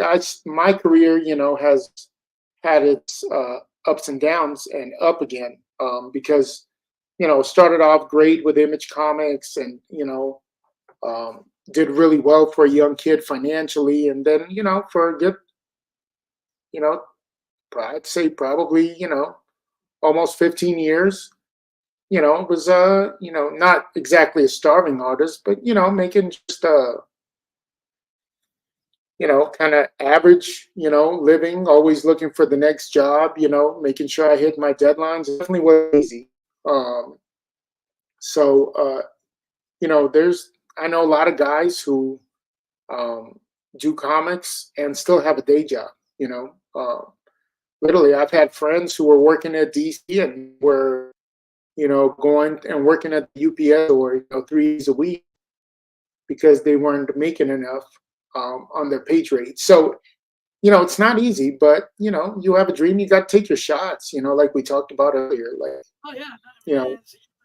my career, has had its ups and downs and up again, because started off great with Image Comics, and did really well for a young kid financially, and then for a good, you know I'd say probably almost 15 years. Was not exactly a starving artist, but making just kind of average, living, always looking for the next job, making sure I hit my deadlines. It definitely was easy. Um, so, I know a lot of guys who um, do comics and still have a day job, literally, I've had friends who were working at DC and were, going and working at the UPS or, 3 days a week because they weren't making enough on their page rate. So it's not easy, but you have a dream, you got to take your shots, like we talked about earlier. Like, Oh yeah, you know,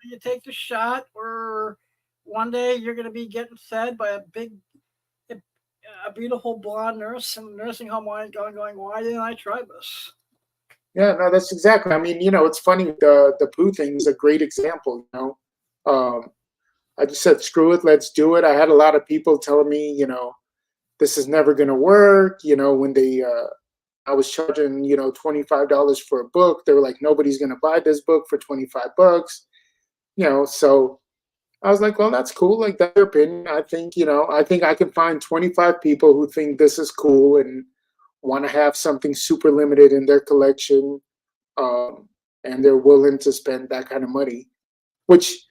you take the shot, or one day you're going to be getting fed by a, a beautiful blonde nurse in a nursing home, going, why didn't I try this? yeah, no, that's exactly. I mean, it's funny. The poo thing is a great example. I just said, screw it, let's do it. I had a lot of people telling me, this is never going to work. When I was charging, $25 for a book, they were like, nobody's going to buy this book for 25 bucks. So I was like, well, that's cool. Like, that's your opinion. I think I can find 25 people who think this is cool and want to have something super limited in their collection. Um, and they're willing to spend that kind of money, which,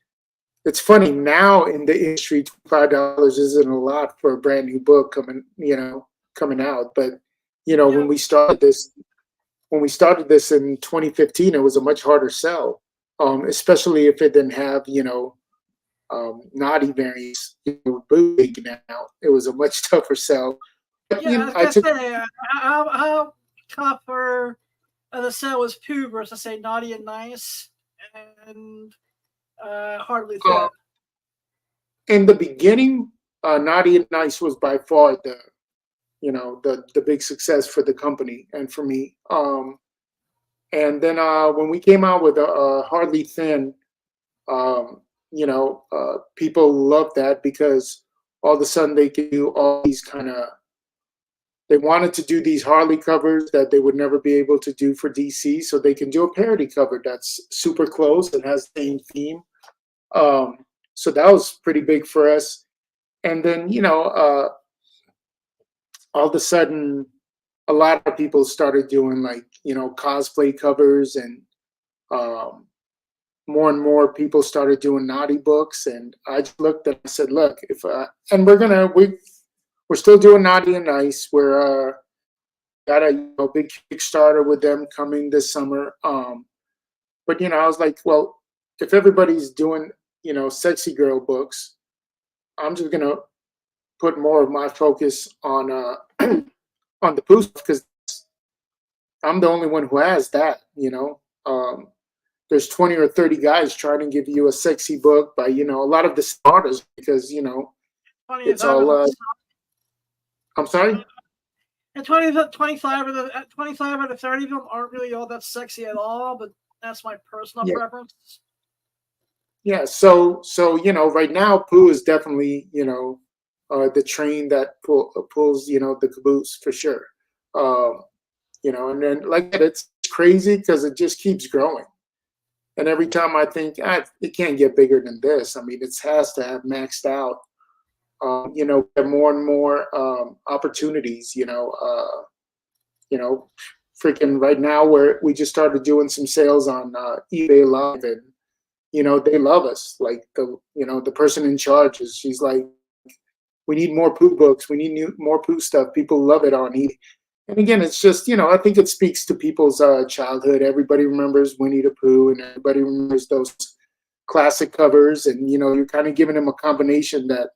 it's funny now in the industry, $25 isn't a lot for a brand new book coming out. But Yeah, when we started this in 2015, it was a much harder sell, especially if it didn't have naughty variants, bootlegging out. It was a much tougher sell. But yeah. I was I gonna took say, how tougher the sale was Pooh versus say Naughty and Nice and Hardly uh, Thin. in the beginning, Naughty and Nice was by far the big success for the company and for me. And then when we came out with Hardly Thin, people loved that because all of a sudden they could do all these kind of they wanted to do these Harley covers that they would never be able to do for DC, so they can do a parody cover that's super close and has the same theme. So that was pretty big for us. And then, all of a sudden, a lot of people started doing like, cosplay covers, and more and more people started doing naughty books. And I just looked and I said, look, if and we're still doing naughty and nice. We're got a big Kickstarter with them coming this summer. But I was like, well, if everybody's doing sexy girl books, I'm just gonna put more of my focus on on the pooh because I'm the only one who has that. There's 20 or 30 guys trying to give you a sexy book by a lot of the starters because Funny it's all. I'm sorry. And 25 of the 25 out of 30 of them aren't really all that sexy at all, but that's my personal preference. Yeah, so right now Pooh is definitely the train that pulls the caboose for sure. And then like it's crazy because it just keeps growing, and every time I think it can't get bigger than this. I mean, it has to have maxed out. We have more and more opportunities. Freaking right now where we just started doing some sales on eBay Live, and they love us. Like the person in charge she's like, we need more poo books, we need more poo stuff. People love it on eBay. And again, it's just I think it speaks to people's childhood. Everybody remembers Winnie the Pooh, and everybody remembers those classic covers, and you're kind of giving them a combination that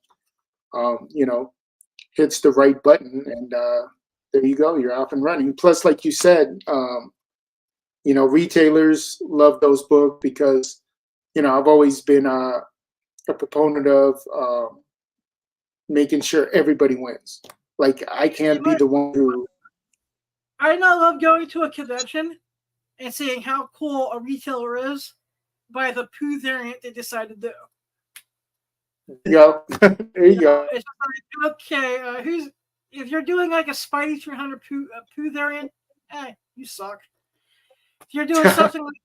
hits the right button, and there you go, you're off and running. Plus, like you said, retailers love those books because I've always been a proponent of making sure everybody wins. Like I can't be the one who. I now love going to a convention and seeing how cool a retailer is by the poo variant they decide to do. There you go. There you go. It's like, okay, if you're doing like a Spidey 300 poo variant, you suck. If you're doing something like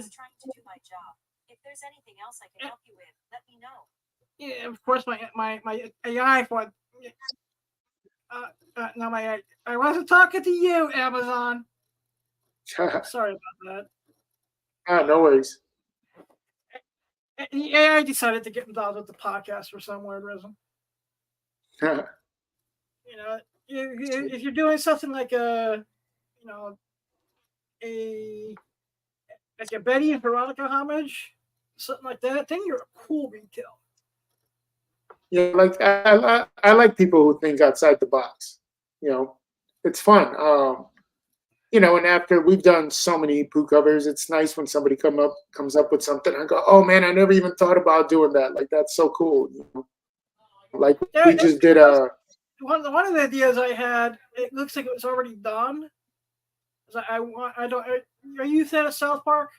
just trying to do my job. If there's anything else I can help you with, let me know. Yeah, of course, my AI for. No, I wasn't talking to you, Amazon. Sorry about that. No worries. The AI decided to get involved with the podcast for some weird reason. If you're doing something like a Betty and Veronica homage, something like that, then you're a cool retailer. Yeah, like I like people who think outside the box. It's fun. And after we've done so many poo covers, it's nice when somebody comes up with something. I go, oh man, I never even thought about doing that. Like that's so cool. Like we just did one of the ideas I had. It looks like it was already done. Are you a fan of South Park?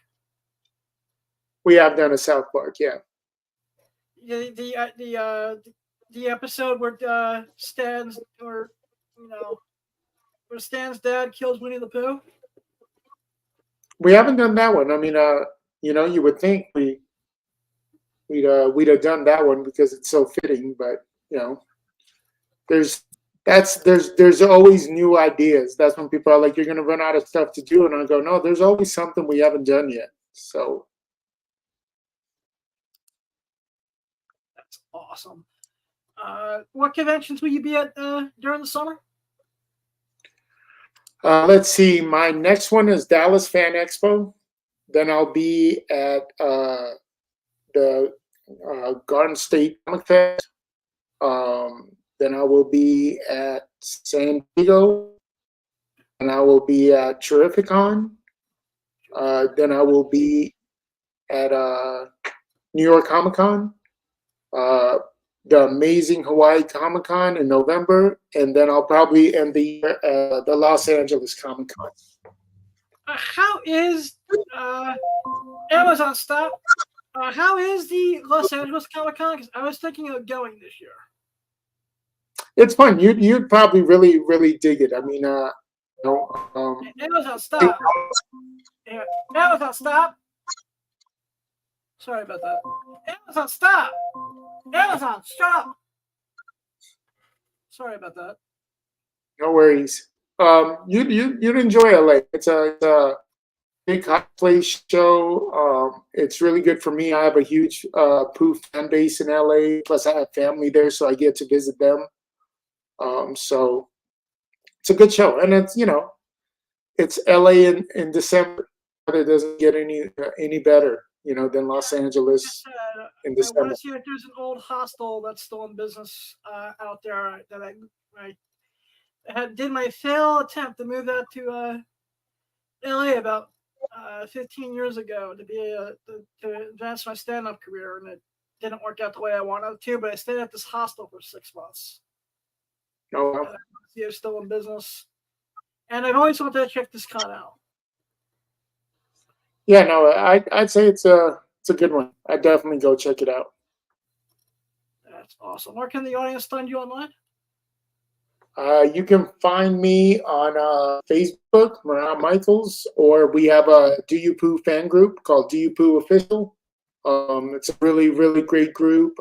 We have done a South Park, yeah. The episode where Stan's where Stan's dad kills Winnie the Pooh. We haven't done that one. I mean, you would think we'd have done that one because it's so fitting, but there's always new ideas. That's when people are like, you're gonna run out of stuff to do, and I go, no, there's always something we haven't done yet. So that's awesome. What conventions will you be at during the summer? Let's see. My next one is Dallas Fan Expo. Then I'll be at the Garden State Comic Fest. Then I will be at San Diego. And I will be at Terrificon. Then I will be at New York Comic Con. The amazing Hawaii Comic Con in November, and then I'll probably end the year at the Los Angeles Comic Con. How is Amazon stop? How is the Los Angeles Comic Con? Because I was thinking of going this year. it's fun. You'd probably really dig it. I mean, you know, Amazon, stop. Yeah. Amazon, stop. Sorry about that. Amazon, stop. Amazon, shut up. Sorry about that. no worries. You'd enjoy LA. It's a big cosplay show. It's really good for me. I have a huge Pooh fan base in LA. Plus, I have family there, so I get to visit them. So it's a good show, and it's it's LA in December. It doesn't get any better, than Los Angeles in I want December. to see if there's an old hostel that's still in business out there that I did my failed attempt to move out to LA about 15 years ago to advance my stand-up career, and it didn't work out the way I wanted to. But I stayed at this hostel for 6 months. Oh, And I want to see if it's still in business, and I've always wanted to check this con out. yeah, no, I'd say it's a good one. I'd definitely go check it out. That's awesome. Where can the audience find you online? You can find me on Facebook, Marat Michaels, or we have a Do You Pooh fan group called Do You Pooh Official. It's a really great group.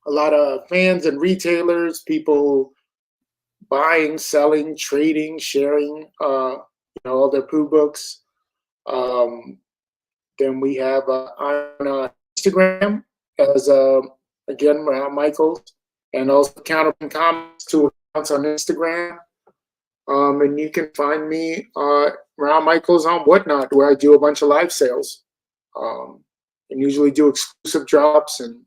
A lot of fans and retailers, people buying, selling, trading, sharing, all their Pooh books. Then we have on Instagram as again Marat Michaels, and also Counterpoint Comics, 2 accounts on Instagram. And you can find me Marat Michaels on Whatnot, where I do a bunch of live sales, and usually do exclusive drops and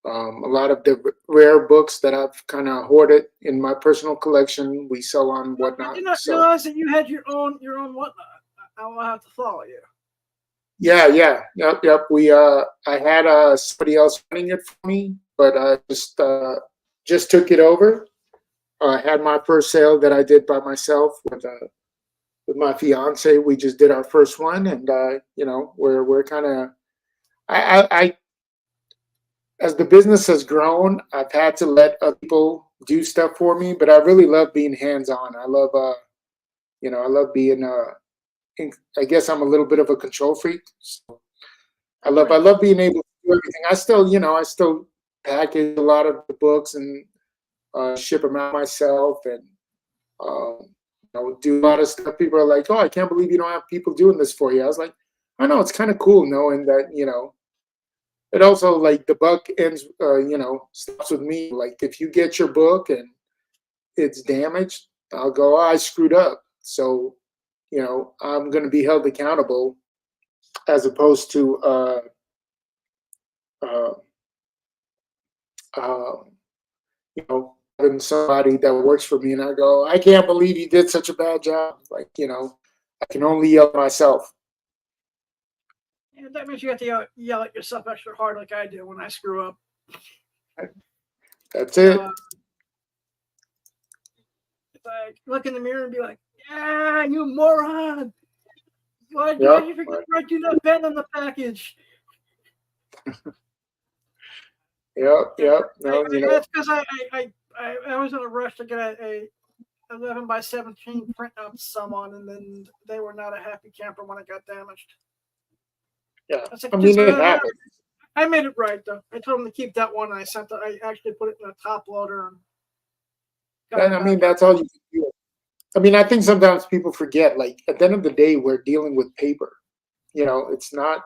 a lot of the rare books that I've kind of hoarded in my personal collection. We sell on Whatnot. I did not realize that you had your own Whatnot. I will have to follow you. Yeah, yep. I had somebody else running it for me, but I just took it over. I had my first sale that I did by myself with my fiance. We just did our first one, and we're kind of I as the business has grown, I've had to let other people do stuff for me, but I really love being hands on. I love I love being I guess I'm a little bit of a control freak. So I love being able to do everything. I still package a lot of the books and ship them out myself, and do a lot of stuff. People are like, "Oh, I can't believe you don't have people doing this for you." I was like, "I know, it's kind of cool knowing that It also, like, the buck ends, stops with me. Like, if you get your book and it's damaged, I'll go, "Oh, I screwed up." So I'm going to be held accountable, as opposed to uh, having somebody that works for me and I go, "I can't believe you did such a bad job." Like, I can only yell at myself. Yeah, that means you have to yell at yourself extra hard, like I do when I screw up. That's it. If I look in the mirror and be like, "Yeah, you moron! Why did you forget to write that pen on the package?" Yep. No, That's because I was in a rush to get a 11 by 17 print out to someone, and then they were not a happy camper when it got damaged. Yeah, Like, I mean, it happens. I made it right though. I told them to keep that one. I actually put it in a top loader. And I mean, that's all you can do. I mean, I think sometimes people forget, like, at the end of the day, we're dealing with paper. It's not,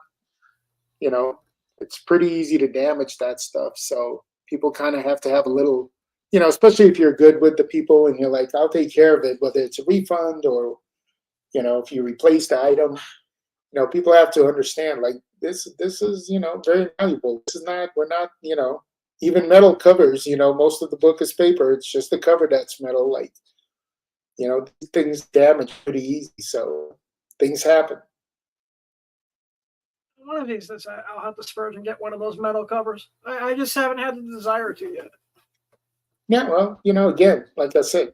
it's pretty easy to damage that stuff. So people kind of have to have a little, especially if you're good with the people and you're like, "I'll take care of it," whether it's a refund or, if you replace the item. People have to understand, like, this is, very valuable. This is not, we're not, even metal covers, most of the book is paper. It's just the cover that's metal. Like, things damage pretty easy. So things happen. One of these days, I'll have to splurge and get one of those metal covers. I just haven't had the desire to yet. Yeah, well, again, like I said,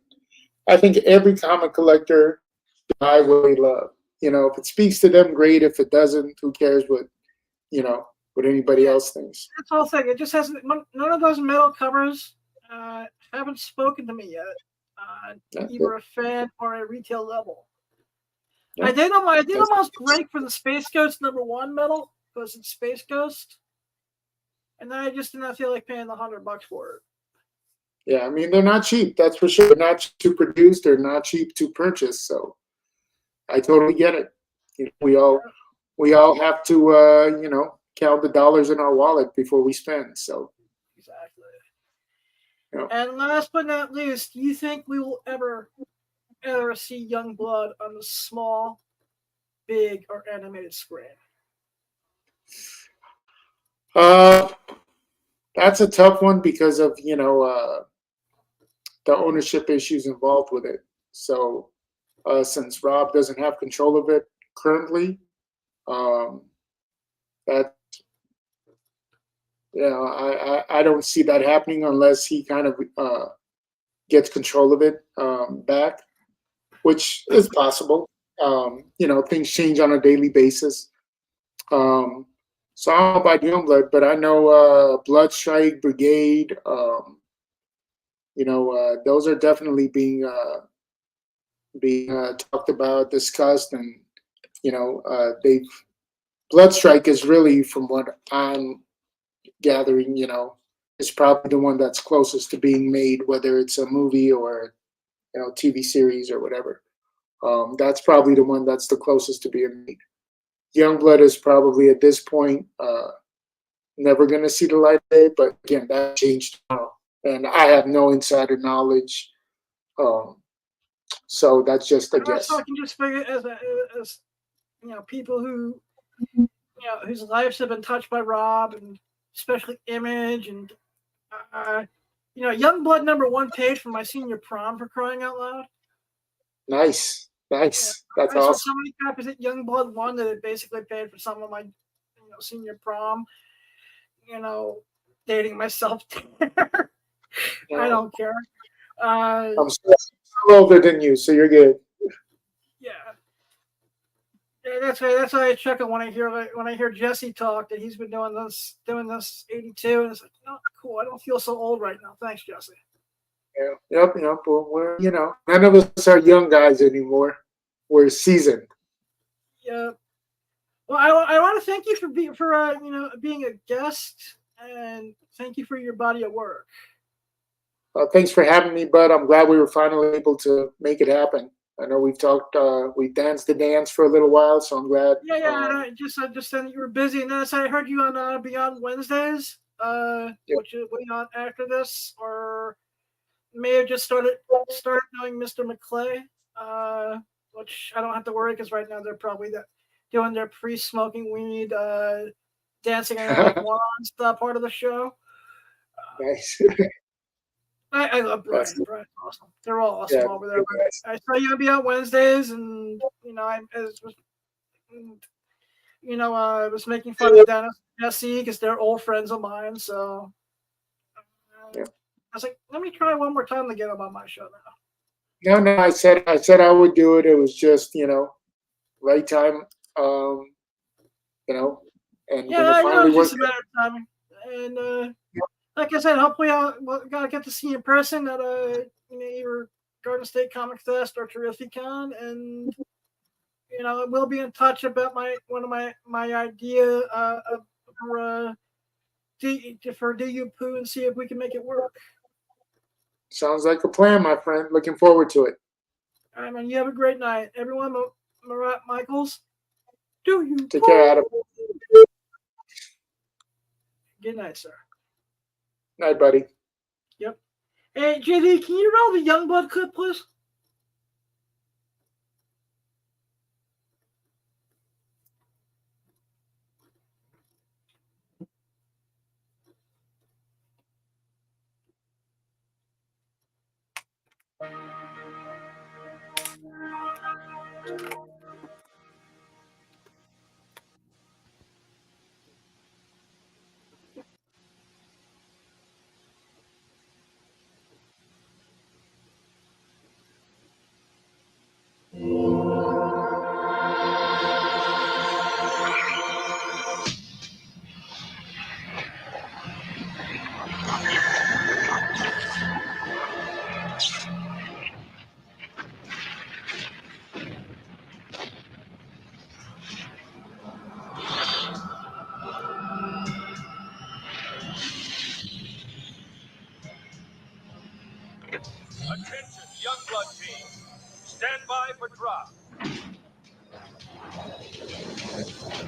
I think every comic collector should buy what they love. If it speaks to them, great. If it doesn't, who cares what anybody else thinks. That's the whole thing. It just has none of those metal covers haven't spoken to me yet, either a fan or a retail level. Yeah. I did almost break for the Space Ghost #1 medal because it's Space Ghost, and then I just did not feel like paying the $100 for it. Yeah, I mean they're not cheap. That's for sure. They're not cheap to produce. They're not cheap to purchase. So I totally get it. You know, we all have to count the dollars in our wallet before we spend. So Exactly. Yeah. And last but not least, do you think we will ever see Youngblood on the small, big, or animated screen? That's a tough one because of the ownership issues involved with it. So since Rob doesn't have control of it currently, that I don't see that happening unless he kind of gets control of it back, which is possible. Things change on a daily basis. So I don't know about Youngblood, but I know Bloodstrike Brigade. Those are definitely being talked about, discussed, and they've Bloodstrike is really, from what I'm gathering, is probably the one that's closest to being made, whether it's a movie or TV series or whatever. That's probably the one that's the closest to being made. Youngblood is probably at this point never going to see the light of day, but again, that changed tomorrow, and I have no insider knowledge. So that's just a guess. So I can just figure as people who whose lives have been touched by Rob, and especially Image, and Youngblood #1 page for my senior prom, for crying out loud. Nice. Yeah. That's I awesome. saw so many copies at Youngblood 1 that it basically paid for some of my senior prom. Dating myself there. I don't care. I'm still older than you, so you're good. Yeah. That's why I chuckle when I hear Jesse talk that he's been doing this 82, and it's like, oh, cool. I don't feel so old right now. Thanks, Jesse. Yeah. Yep. But we're none of us are young guys anymore. We're seasoned. Yeah. Well, I want to thank you for being a guest, and thank you for your body of work. Thanks for having me, bud. I'm glad we were finally able to make it happen. I know we've talked, we danced the dance for a little while, so I'm glad. Yeah. I just said that you were busy, and then I heard you on Beyond Wednesdays, which will be on after this, or may have just started knowing Mr. McClay, which I don't have to worry because right now they're probably doing their pre-smoking weed, dancing around like wands part of the show. Nice. I love Brian. Brian's awesome. They're all awesome over there. I saw you be on Wednesdays, and I was making fun of Dennis and Jesse because they're old friends of mine. So I was like, let me try one more time to get them on my show now. No. I said I would do it. It was just right time. And it's just a matter of timing. And like I said, hopefully I'll get to see you in person at either Garden State Comic Fest or Terrificon, and we'll be in touch about one of my idea for Do You Pooh, and see if we can make it work. Sounds like a plan, my friend. Looking forward to it. All right, man. You have a great night, everyone. Marat Mychaels. Do you take care, Adam? Good night, sir. Night, buddy. Yep. Hey, JD, can you roll the Youngblood clip, please? Stand by for drop.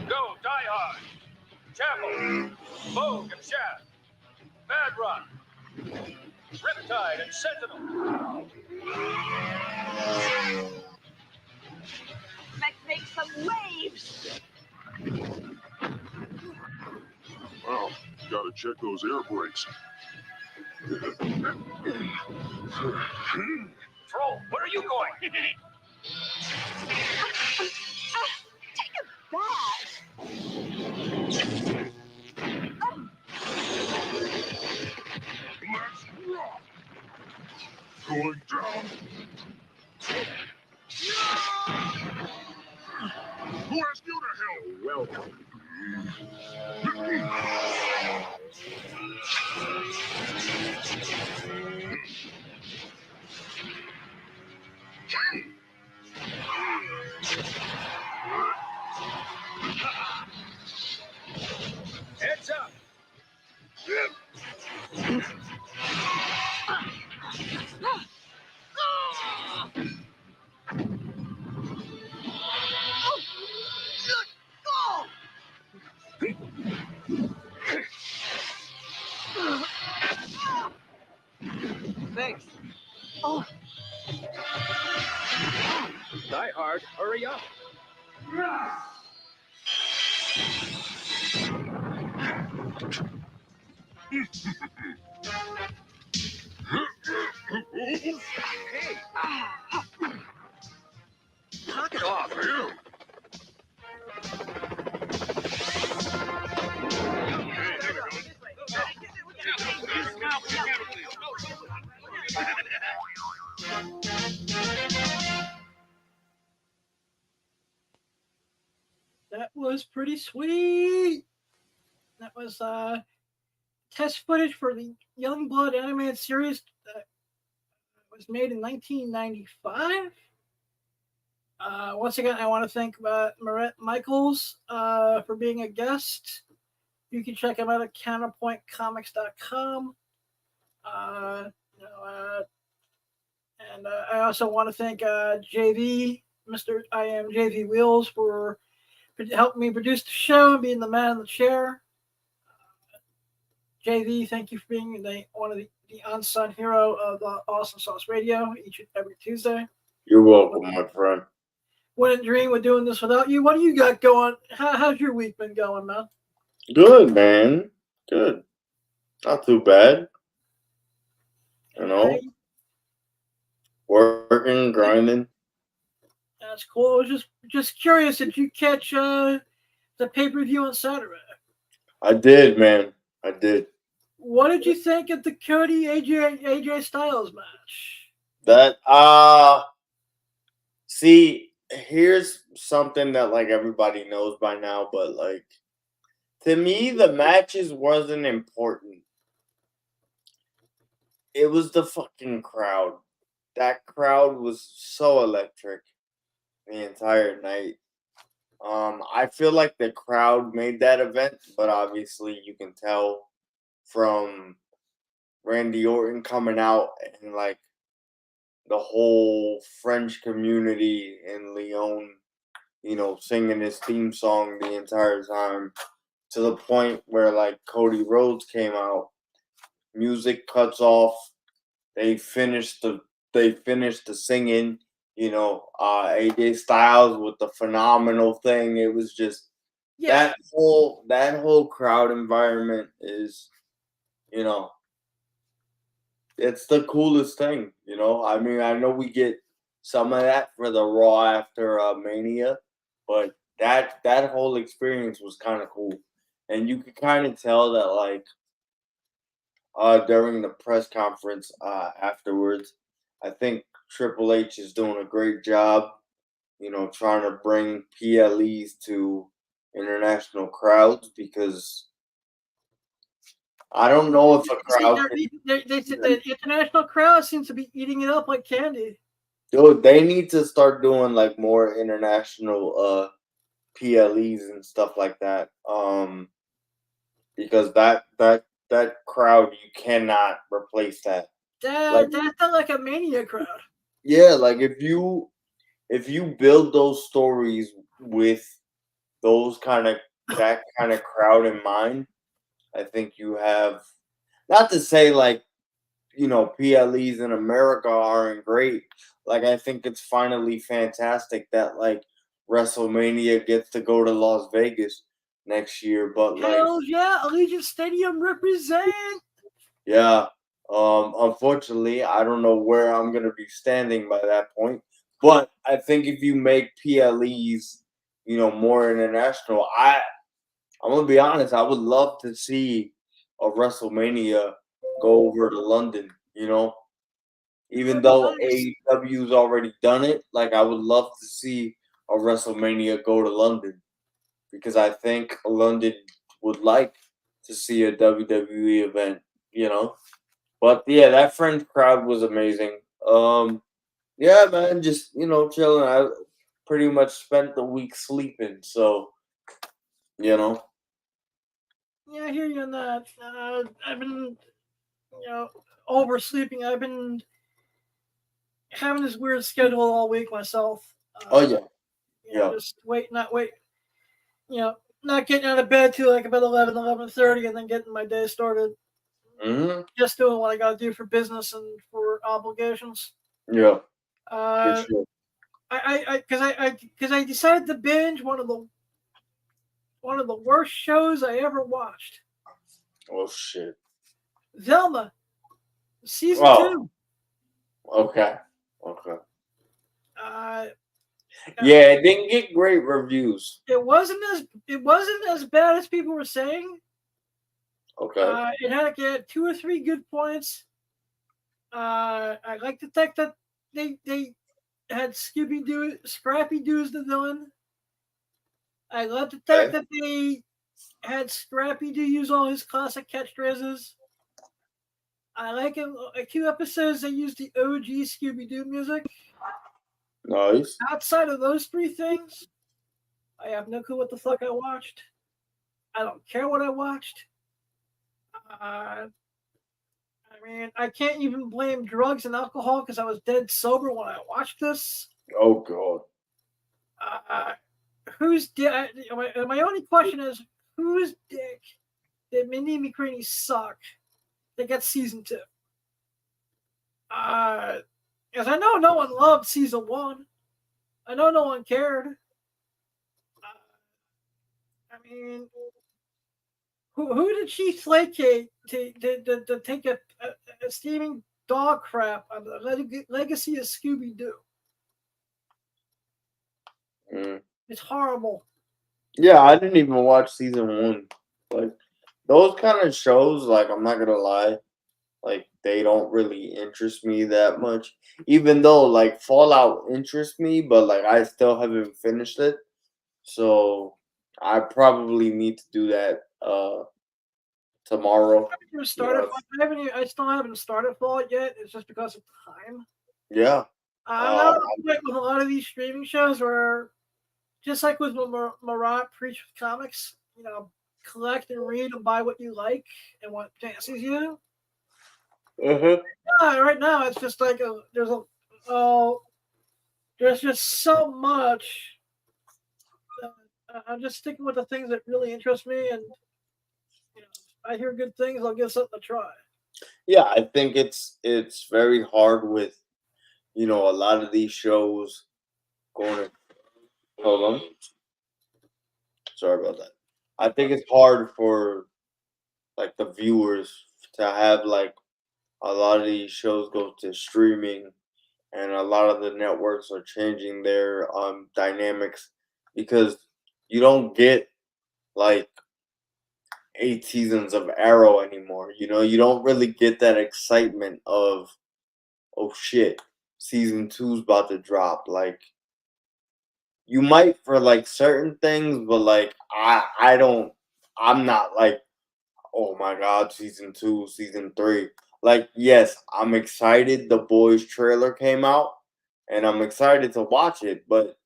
Go, Die Hard. Chapel. Vogue and Shaft. Mad Rock. Riptide and Sentinel. Let's make some waves. Wow, gotta check those air brakes. Troll, where are you going? Take it back. Let's rock! Going down. Who asked you to help? Welcome. Heads up. Thanks. Die Hard, hurry up. Hey. Knock it off. You! That was pretty sweet. That was test footage for the Youngblood animated series that was made in 1995. Once again, I want to thank Marat mychaels for being a guest. You can check him out at counterpointcomics.com. And I also want to thank JV, Mr. I am JV Wheels, for helping me produce the show and being the man in the chair. JV, thank you for being one of the unsung hero of Awesome Sauce Radio each and every Tuesday. You're welcome, my friend. Wouldn't dream of doing this without you. What do you got going? How's your week been going, man? Good, man. Good. Not too bad. You know, working, grinding. That's cool. I was just curious. Did you catch the pay-per-view on Saturday? I did, man. I did. What did you think of the Cody AJ Styles match? That see, here's something that like everybody knows by now, but like to me the matches wasn't important. It was the fucking crowd. That crowd was so electric the entire night. I feel like the crowd made that event, but obviously you can tell from Randy Orton coming out and like the whole French community in Lyon, you know, singing his theme song the entire time to the point where like Cody Rhodes came out, music cuts off, they finished the singing, you know, AJ Styles with the phenomenal thing. It was just that whole crowd environment is, you know, it's the coolest thing, you know. I mean, I know we get some of that for the Raw after Mania, but that whole experience was kind of cool, and you could kind of tell that like during the press conference afterwards, I think Triple H is doing a great job, you know, trying to bring PLEs to international crowds because I don't know if a crowd. They said the international crowd seems to be eating it up like candy. Dude, they need to start doing like more international PLEs and stuff like that. Because that crowd, you cannot replace that. That's not like a Mania crowd. Yeah, like if you if you build those stories with that kind of crowd in mind, I think you have, not to say like, PLEs in America aren't great. Like I think it's finally fantastic that like WrestleMania gets to go to Las Vegas next year, but like Hell yeah, Allegiant Stadium represent. yeah, unfortunately, I don't know where I'm gonna be standing by that point. But I think if you make PLEs, more international, I'm gonna be honest. I would love to see a WrestleMania go over to London. Even That'd be though nice. AEW's already done it, like I would love to see a WrestleMania go to London because I think London would like to see a WWE event. But yeah, that French crowd was amazing. Yeah, man, just chilling. I pretty much spent the week sleeping, so you know. Yeah, I hear you on that. I've been, oversleeping. I've been having this weird schedule all week myself. Oh yeah, yeah. Just not wait. Not getting out of bed till like about 11:30, and then getting my day started. Hmm. Just doing what I got to do for business and for obligations. Yeah, for Uh, sure. because I decided to binge one of the worst shows I ever watched. Oh shit. Velma, season Oh, 2. okay, okay. Uh, Yeah, it didn't get great reviews. it wasn't as bad as people were saying. Okay. It had 2 or 3 good points. I like the fact that they had Scrappy Doo as the villain. I love the fact that they had Scrappy Doo use all his classic catchphrases. I like him. A few episodes they used the OG Scooby Doo music. Nice. Outside of those 3 things, I have no clue what the fuck I watched. I don't care what I watched. I mean, I can't even blame drugs and alcohol because I was dead sober when I watched this. Oh god. Whose dick? My only question is, whose dick did Mindy McCready suck that got season 2? Because I know no one loved season 1. I know no one cared. I mean, who did she placate to take a steaming dog crap on the legacy of Scooby Doo? Mm. It's horrible. Yeah, I didn't even watch season 1. Like those kind of shows, like I'm not gonna lie, like they don't really interest me that much. Even though like Fallout interests me, but like I still haven't finished it. So I probably need to do that tomorrow. Yeah. I still haven't started Fallout yet. It's just because of time. Yeah. I'm not like with a lot of these streaming shows where, just like with Marat Preach with Comics, collect and read and buy what you like and what fancies you. Uh-huh. Right now it's just like there's just so much. I'm just sticking with the things that really interest me, and I hear good things. I'll give something a try. Yeah, I think it's very hard with a lot of these shows going to hold on. Sorry about that. I think it's hard for like the viewers to have like a lot of these shows go to streaming, and a lot of the networks are changing their dynamics because you don't get like 8 seasons of Arrow anymore. You don't really get that excitement of, oh shit, season 2's about to drop. Like you might for like certain things, but like I'm not like, oh my god, season 2, season 3. Like, yes, I'm excited the boys trailer came out and I'm excited to watch it, but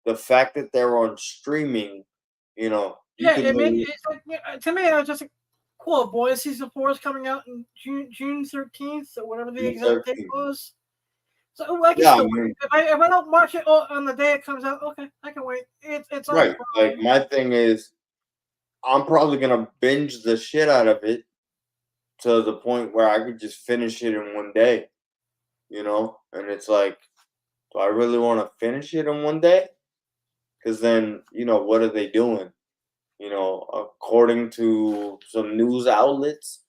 the fact that they're on streaming, you Yeah, can literally, it's like, to me, I was just like, cool. Boys season 4 is coming out in June 13th, or whatever the June exact date 13th. was. So I can Yeah, I still mean, wait. If I don't watch it on the day it comes out, okay, I can wait. It's on right. Prime. Like my thing is, I'm probably gonna binge the shit out of it to the point where I could just finish it in one day. You know, and it's like, do I really want to finish it in one day? Because then, what are they doing? According to some news outlets,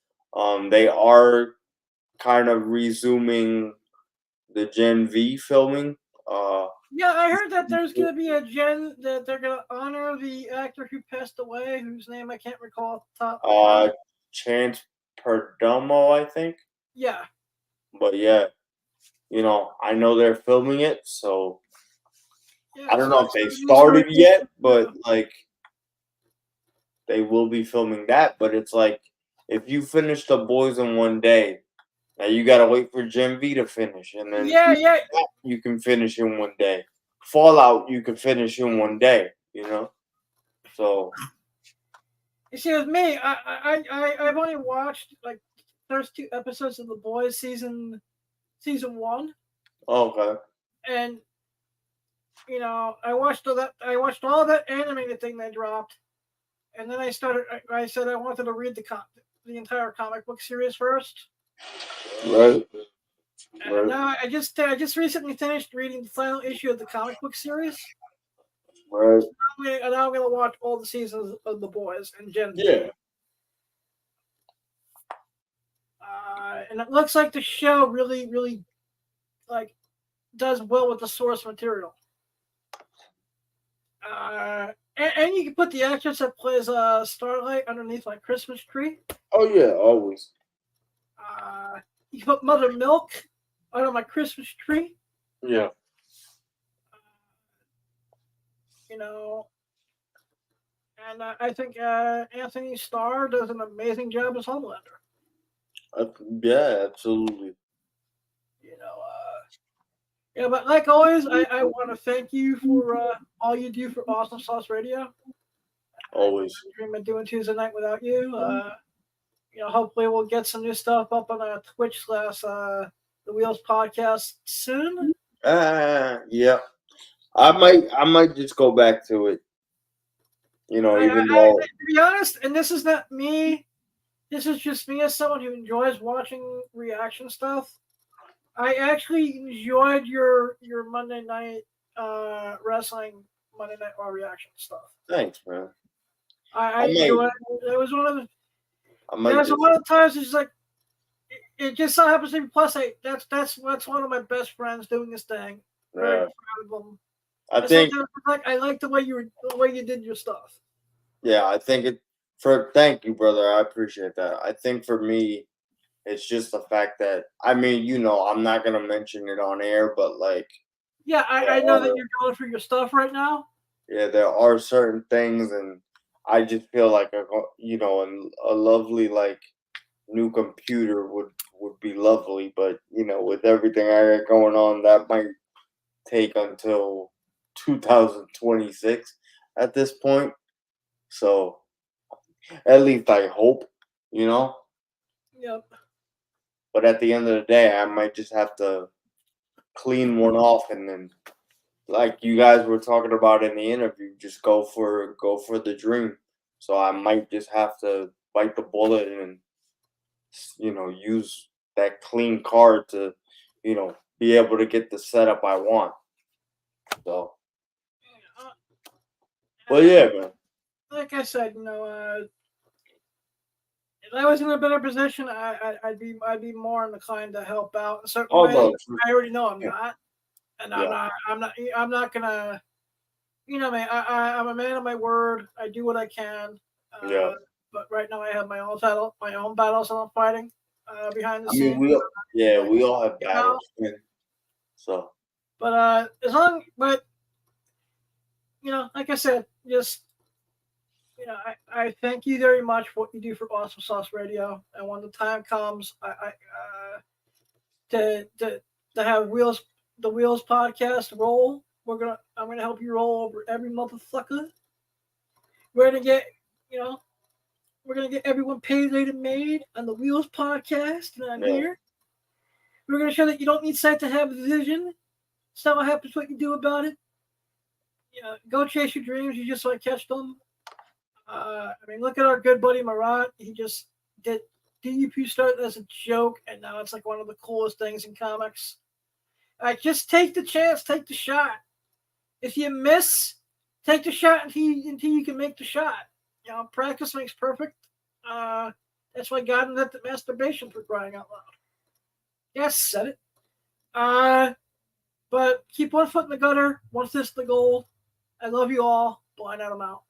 they are kind of resuming the Gen V filming. Yeah, I heard that there's gonna be a that they're gonna honor the actor who passed away, whose name I can't recall off the top. Of my head. Chance Perdomo, I think. Yeah, But yeah, I know they're filming it, so yeah. I don't know if So they it is started what it is. yet, but like they will be filming that. But it's like if you finish The Boys in one day, now you gotta wait for Gen V to finish, and then Yeah, yeah. you can finish in one day. Fallout you can finish in one day, So You see, with me, I've only watched like first 2 episodes of The Boys season 1, okay. and I watched all that animated thing they dropped, and then I started. I said I wanted to read the entire comic book series first. Right. And now I just recently finished reading the final issue of the comic book series. Right. And now I'm gonna watch all the seasons of The Boys and Gen V. Yeah. And it looks like the show really, really like does well with the source material. And you can put the actress that plays Starlight underneath my Christmas tree. Oh yeah, always. You can put Mother Milk under my Christmas tree. Yeah. And I think Anthony Starr does an amazing job as Homelander. Yeah, absolutely. Yeah, but like always, I want to thank you for all you do for Awesome Sauce Radio. Always. I dream of doing Tuesday night without you. Hopefully we'll get some new stuff up on Twitch / the Wheels podcast soon. Yeah. I might just go back to it. Even though to be honest, and this is not me. This is just me as someone who enjoys watching reaction stuff. I actually enjoyed your Monday night wrestling Monday Night Raw reaction stuff. thanks, man. I enjoyed it. It was one of the. There's a lot of times it's like it just so happens to be plus 8. That's one of my best friends doing this thing. Very proud of them. I think I like the way you did your stuff. Yeah, I think thank you, brother. I appreciate that. I think for me, it's just the fact that I'm not gonna mention it on air, but like yeah, I know that you're going through your stuff right now. Yeah, there are certain things, and I just feel like a lovely like new computer would be lovely, but with everything I got going on, that might take until 2026 at this point. So at least I hope, Yep. But at the end of the day, I might just have to clean one off, and then, like you guys were talking about in the interview, just go for the dream. So I might just have to bite the bullet and use that clean card to be able to get the setup I want. So, well, yeah, man. Like I said, if I was in a better position, I'd be more inclined to help out in certain ways. No, I already know I'm not, and Yeah. I'm not gonna. I'm a man of my word. I do what I can. Yeah. But right now I have my own battles that I'm fighting behind the I scenes. mean, we all have battles, man. So, But like I said, just I thank you very much for what you do for Awesome Sauce Radio. And when the time comes, to have the Wheels podcast roll, I'm gonna help you roll over every motherfucker. We're gonna get everyone paid, laid, and made on the Wheels podcast, and I'm here. We're going to show that you don't need sight to have vision. It's not what happens, what you do about it. Go chase your dreams. You just might catch them. Look at our good buddy Marat. He just did DUP start as a joke, and now it's like one of the coolest things in comics. Just take the chance, take the shot. If you miss, take the shot until you can make the shot. Practice makes perfect. That's why God invented masturbation, for crying out loud. Yes, said it. But keep one foot in the gutter, one fist in the goal. I love you all. Blind Adam out.